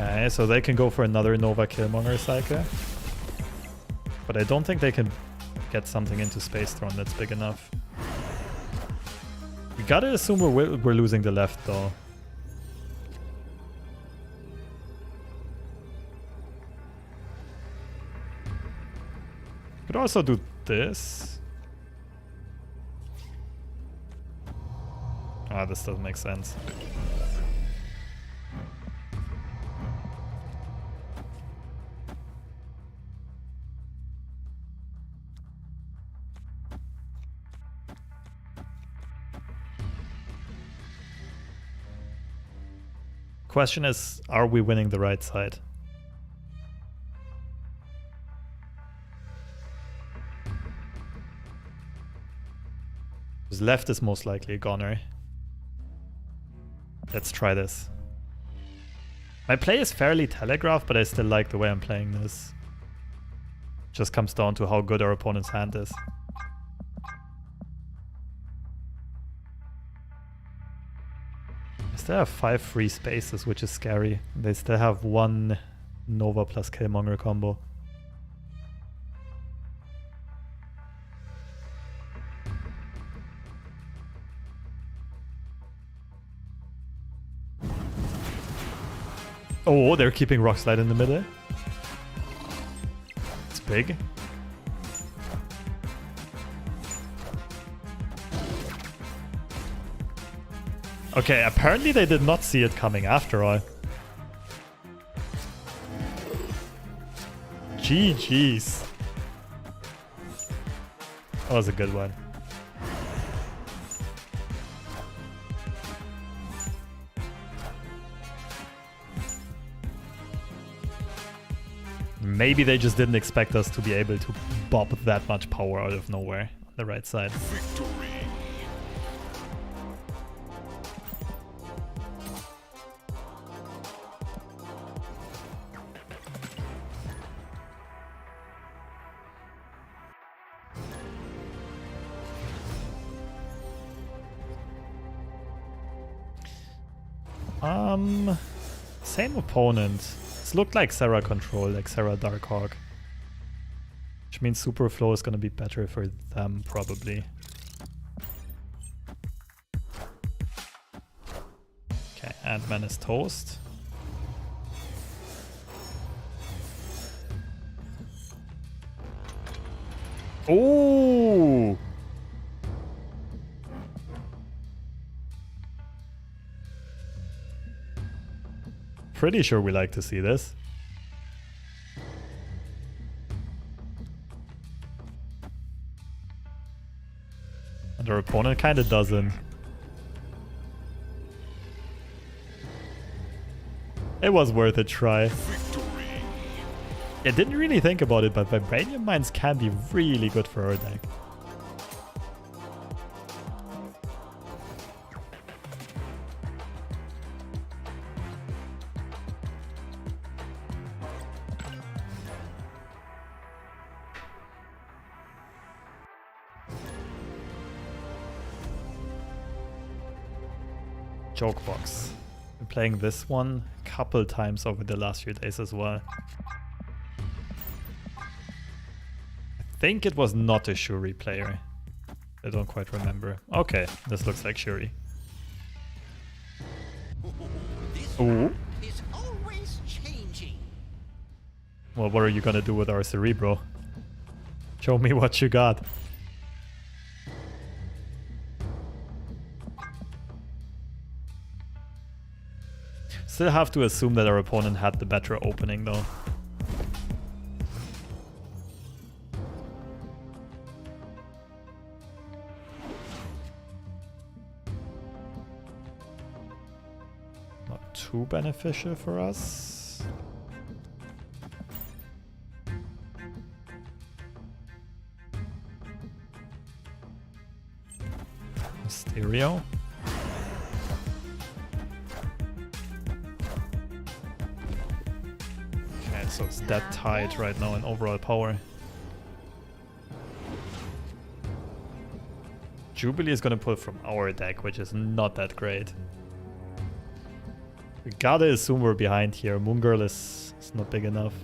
Okay, so they can go for another Nova Killmonger cycle. But I don't think they can get something into Space Throne that's big enough. We gotta assume we're losing the left though. Could also do this. Ah, this doesn't make sense. Question is, are we winning the right side? Because left is most likely a goner. Let's try this. My play is fairly telegraphed, but I still like the way I'm playing this. Just comes down to how good our opponent's hand is. They still have 5 free spaces, which is scary. They still have 1 Nova plus Killmonger combo. Oh, they're keeping Rock Slide in the middle. It's big. Okay, apparently they did not see it coming after all. GG's. That was a good one. Maybe they just didn't expect us to be able to bob that much power out of nowhere on the right side. Victory. Same opponent. This looked like Sarah control, like Sarah Darkhawk. Which means Super Flow is gonna be better for them, probably. Okay, Ant-Man is toast. Oh! Pretty sure we like to see this. And our opponent kind of doesn't. It was worth a try. Victory. I didn't really think about it, but Vibranium Mines can be really good for our deck. Jokebox. Been playing this one a couple times over the last few days as well. I think it was not a Shuri player. I don't quite remember. Okay, this looks like Shuri. This Ooh. is always changing. Well, what are you gonna do with our Cerebro? Show me what you got. Still have to assume that our opponent had the better opening though. Not too beneficial for us. Stereo. Okay, so it's that tight right now in overall power. Jubilee is gonna pull from our deck, which is not that great. We gotta assume we're behind here. Moon Girl is not big enough.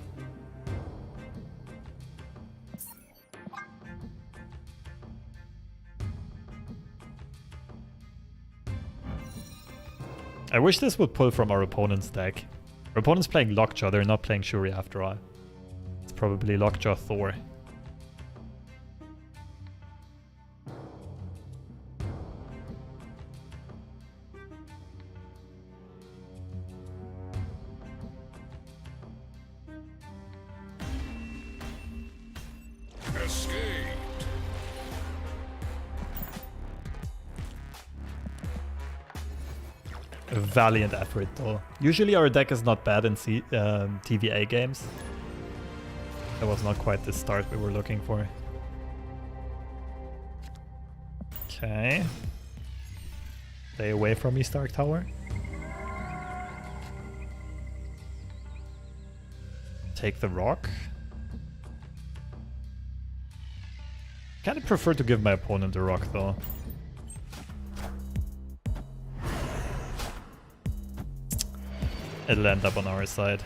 I wish this would pull from our opponent's deck. Our opponent's playing Lockjaw, they're not playing Shuri after all. It's probably Lockjaw Thor. Escaped. A valiant effort though. Usually our deck is not bad in TVA games. That was not quite the start we were looking for. Okay. Stay away from me, Stark Tower. Take the rock. Kinda prefer to give my opponent the rock though. It'll end up on our side.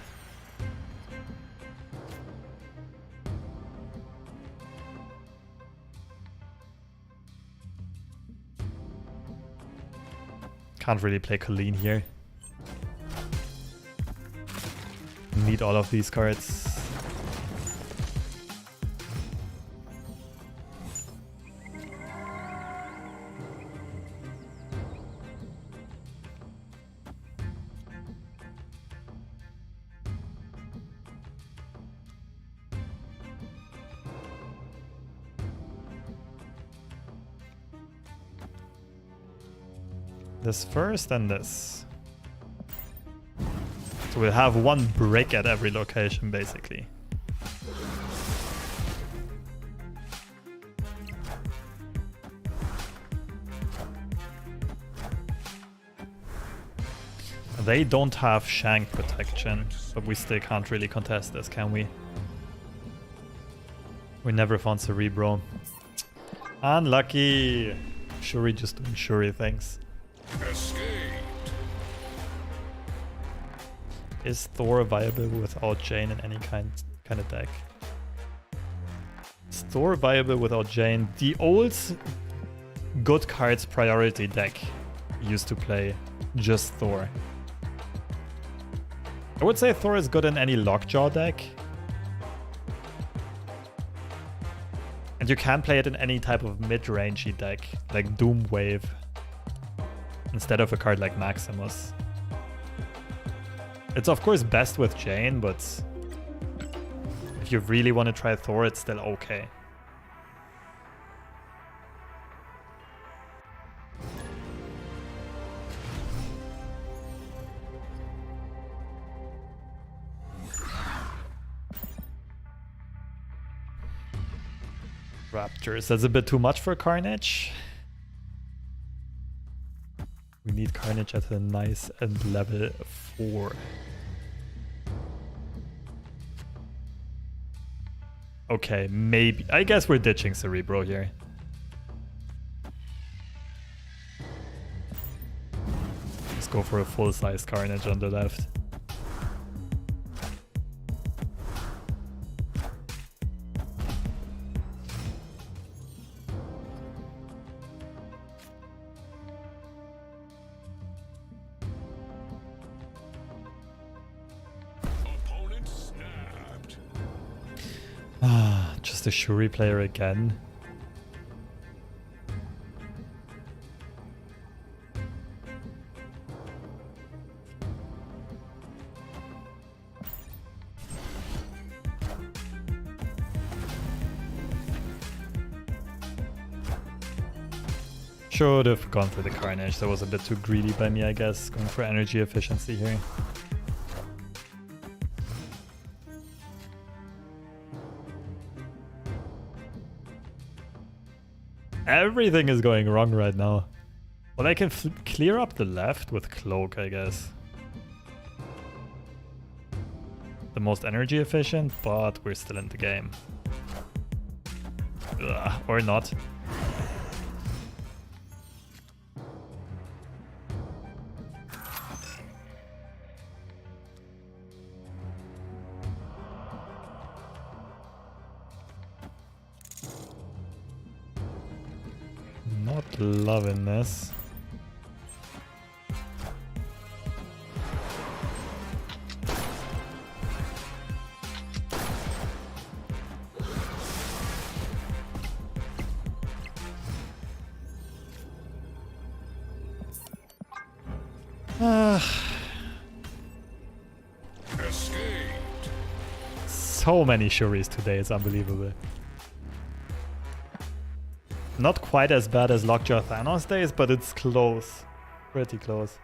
Can't really play Colleen here. Need all of these cards. This first and this. So we'll have one brick at every location, basically. They don't have Shank protection, but we still can't really contest this, can we? We never found Cerebro. Unlucky! Shuri just doing Shuri things. Escaped. Is Thor viable without Jane in any kind of deck? Is Thor viable without Jane? The old good cards priority deck used to play just Thor. I would say Thor is good in any Lockjaw deck. And you can play it in any type of mid-rangey deck, like Doom Wave, instead of a card like Maximus. It's of course best with Jane, but if you really want to try Thor, it's still okay. Raptors, that's a bit too much for Carnage. We need Carnage at a nice and level 4. Okay, maybe. I guess we're ditching Cerebro here. Let's go for a full-size Carnage on the left. Opponent snapped. Just a Shuri player again. Should have gone for the Carnage. That was a bit too greedy by me, I guess. Going for energy efficiency here. Everything is going wrong right now. Well, I can clear up the left with Cloak, I guess. The most energy efficient, but we're still in the game. Ugh, or not. Not loving this. Escaped. So many Shuris today, it's unbelievable. Not quite as bad as Lockjaw Thanos days, but it's close. Pretty close.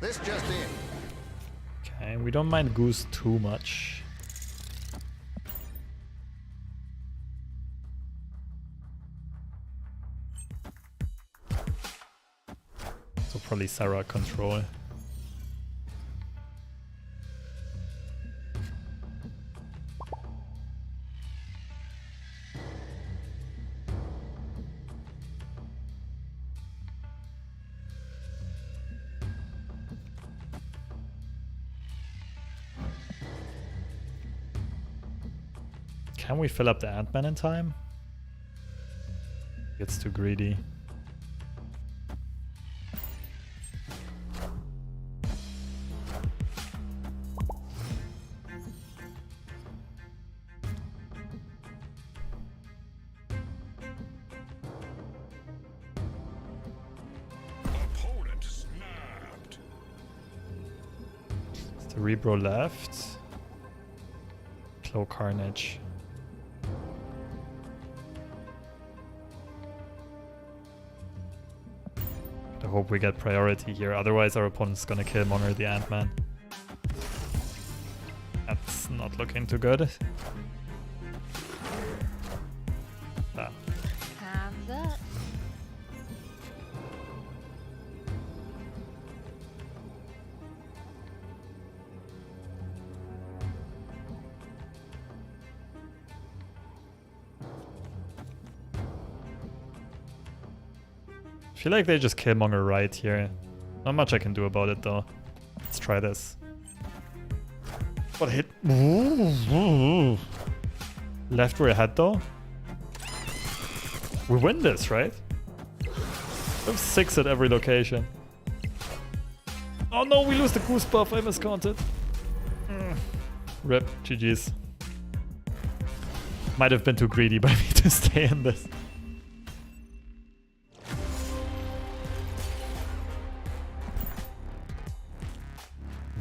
This just in. Okay, we don't mind Goose too much. So probably Sarah control. Can we fill up the Ant-Man in time? Gets too greedy. Opponent snapped. Cerebro left. Cloak Carnage. I hope we get priority here, otherwise our opponent's gonna Killmonger the Ant-Man. That's not looking too good. Ah. Time's up. I feel like they just Killmonger right here. Not much I can do about it though. Let's try this. What hit? Ooh. Left we're ahead though. We win this, right? We have 6 at every location. Oh no, we lose the goose buff. I miscounted. Rip, GG's. Might have been too greedy by me to stay in this.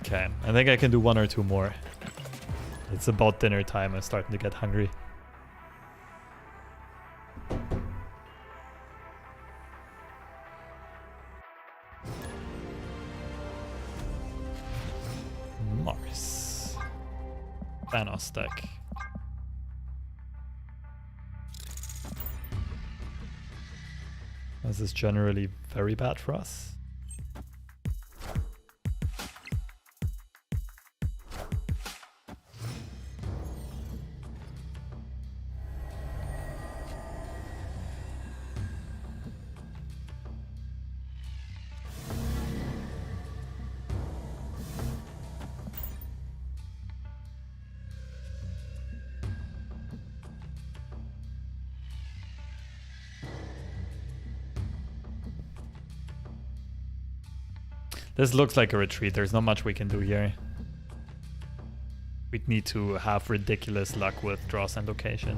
Okay, I think I can do 1 or 2 more. It's about dinner time. I'm starting to get hungry. Mars. Thanos deck. This is generally very bad for us. This looks like a retreat. There's not much we can do here. We'd need to have ridiculous luck with draws and location.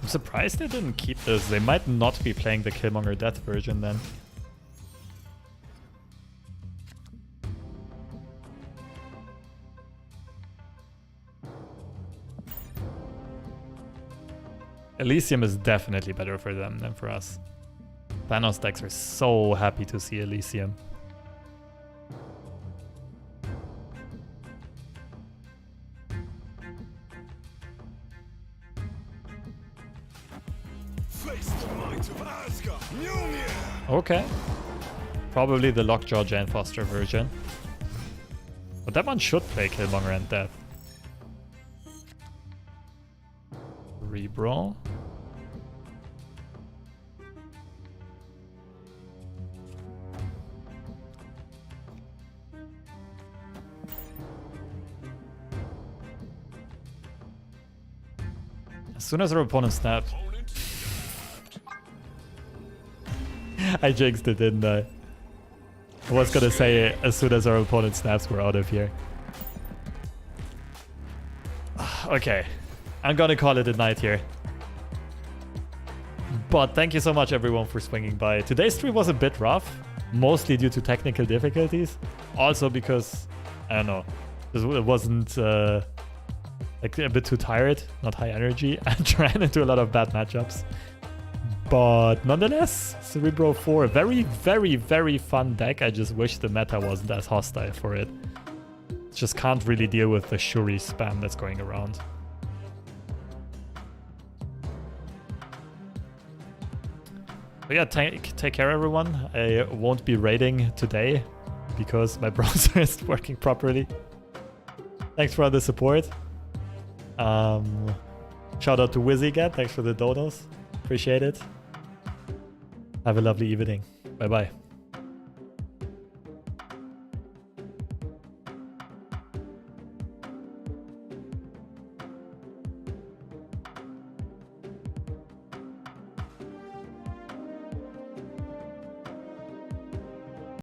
I'm surprised they didn't keep this. They might not be playing the Killmonger Death version then. Elysium is definitely better for them than for us. Thanos decks are so happy to see Elysium. Face the might of Asgard. Mjolnir. Okay. Probably the Lockjaw Jane Foster version. But that one should play Killmonger and Death. Rebrawl. As soon as our opponent snaps. I jinxed it, didn't I? I was gonna say, as soon as our opponent snaps, we're out of here. Okay. I'm gonna call it a night here. But thank you so much, everyone, for swinging by. Today's stream was a bit rough, mostly due to technical difficulties. Also because, I don't know, it wasn't like a bit too tired, not high energy, and ran into a lot of bad matchups. But nonetheless, Cerebro 4, very, very, very fun deck. I just wish the meta wasn't as hostile for it. Just can't really deal with the Shuri spam that's going around. But yeah, take care, everyone. I won't be raiding today because my browser isn't working properly. Thanks for all the support. Shout out to WizzyGat. Thanks for the donos. Appreciate it. Have a lovely evening. Bye-bye.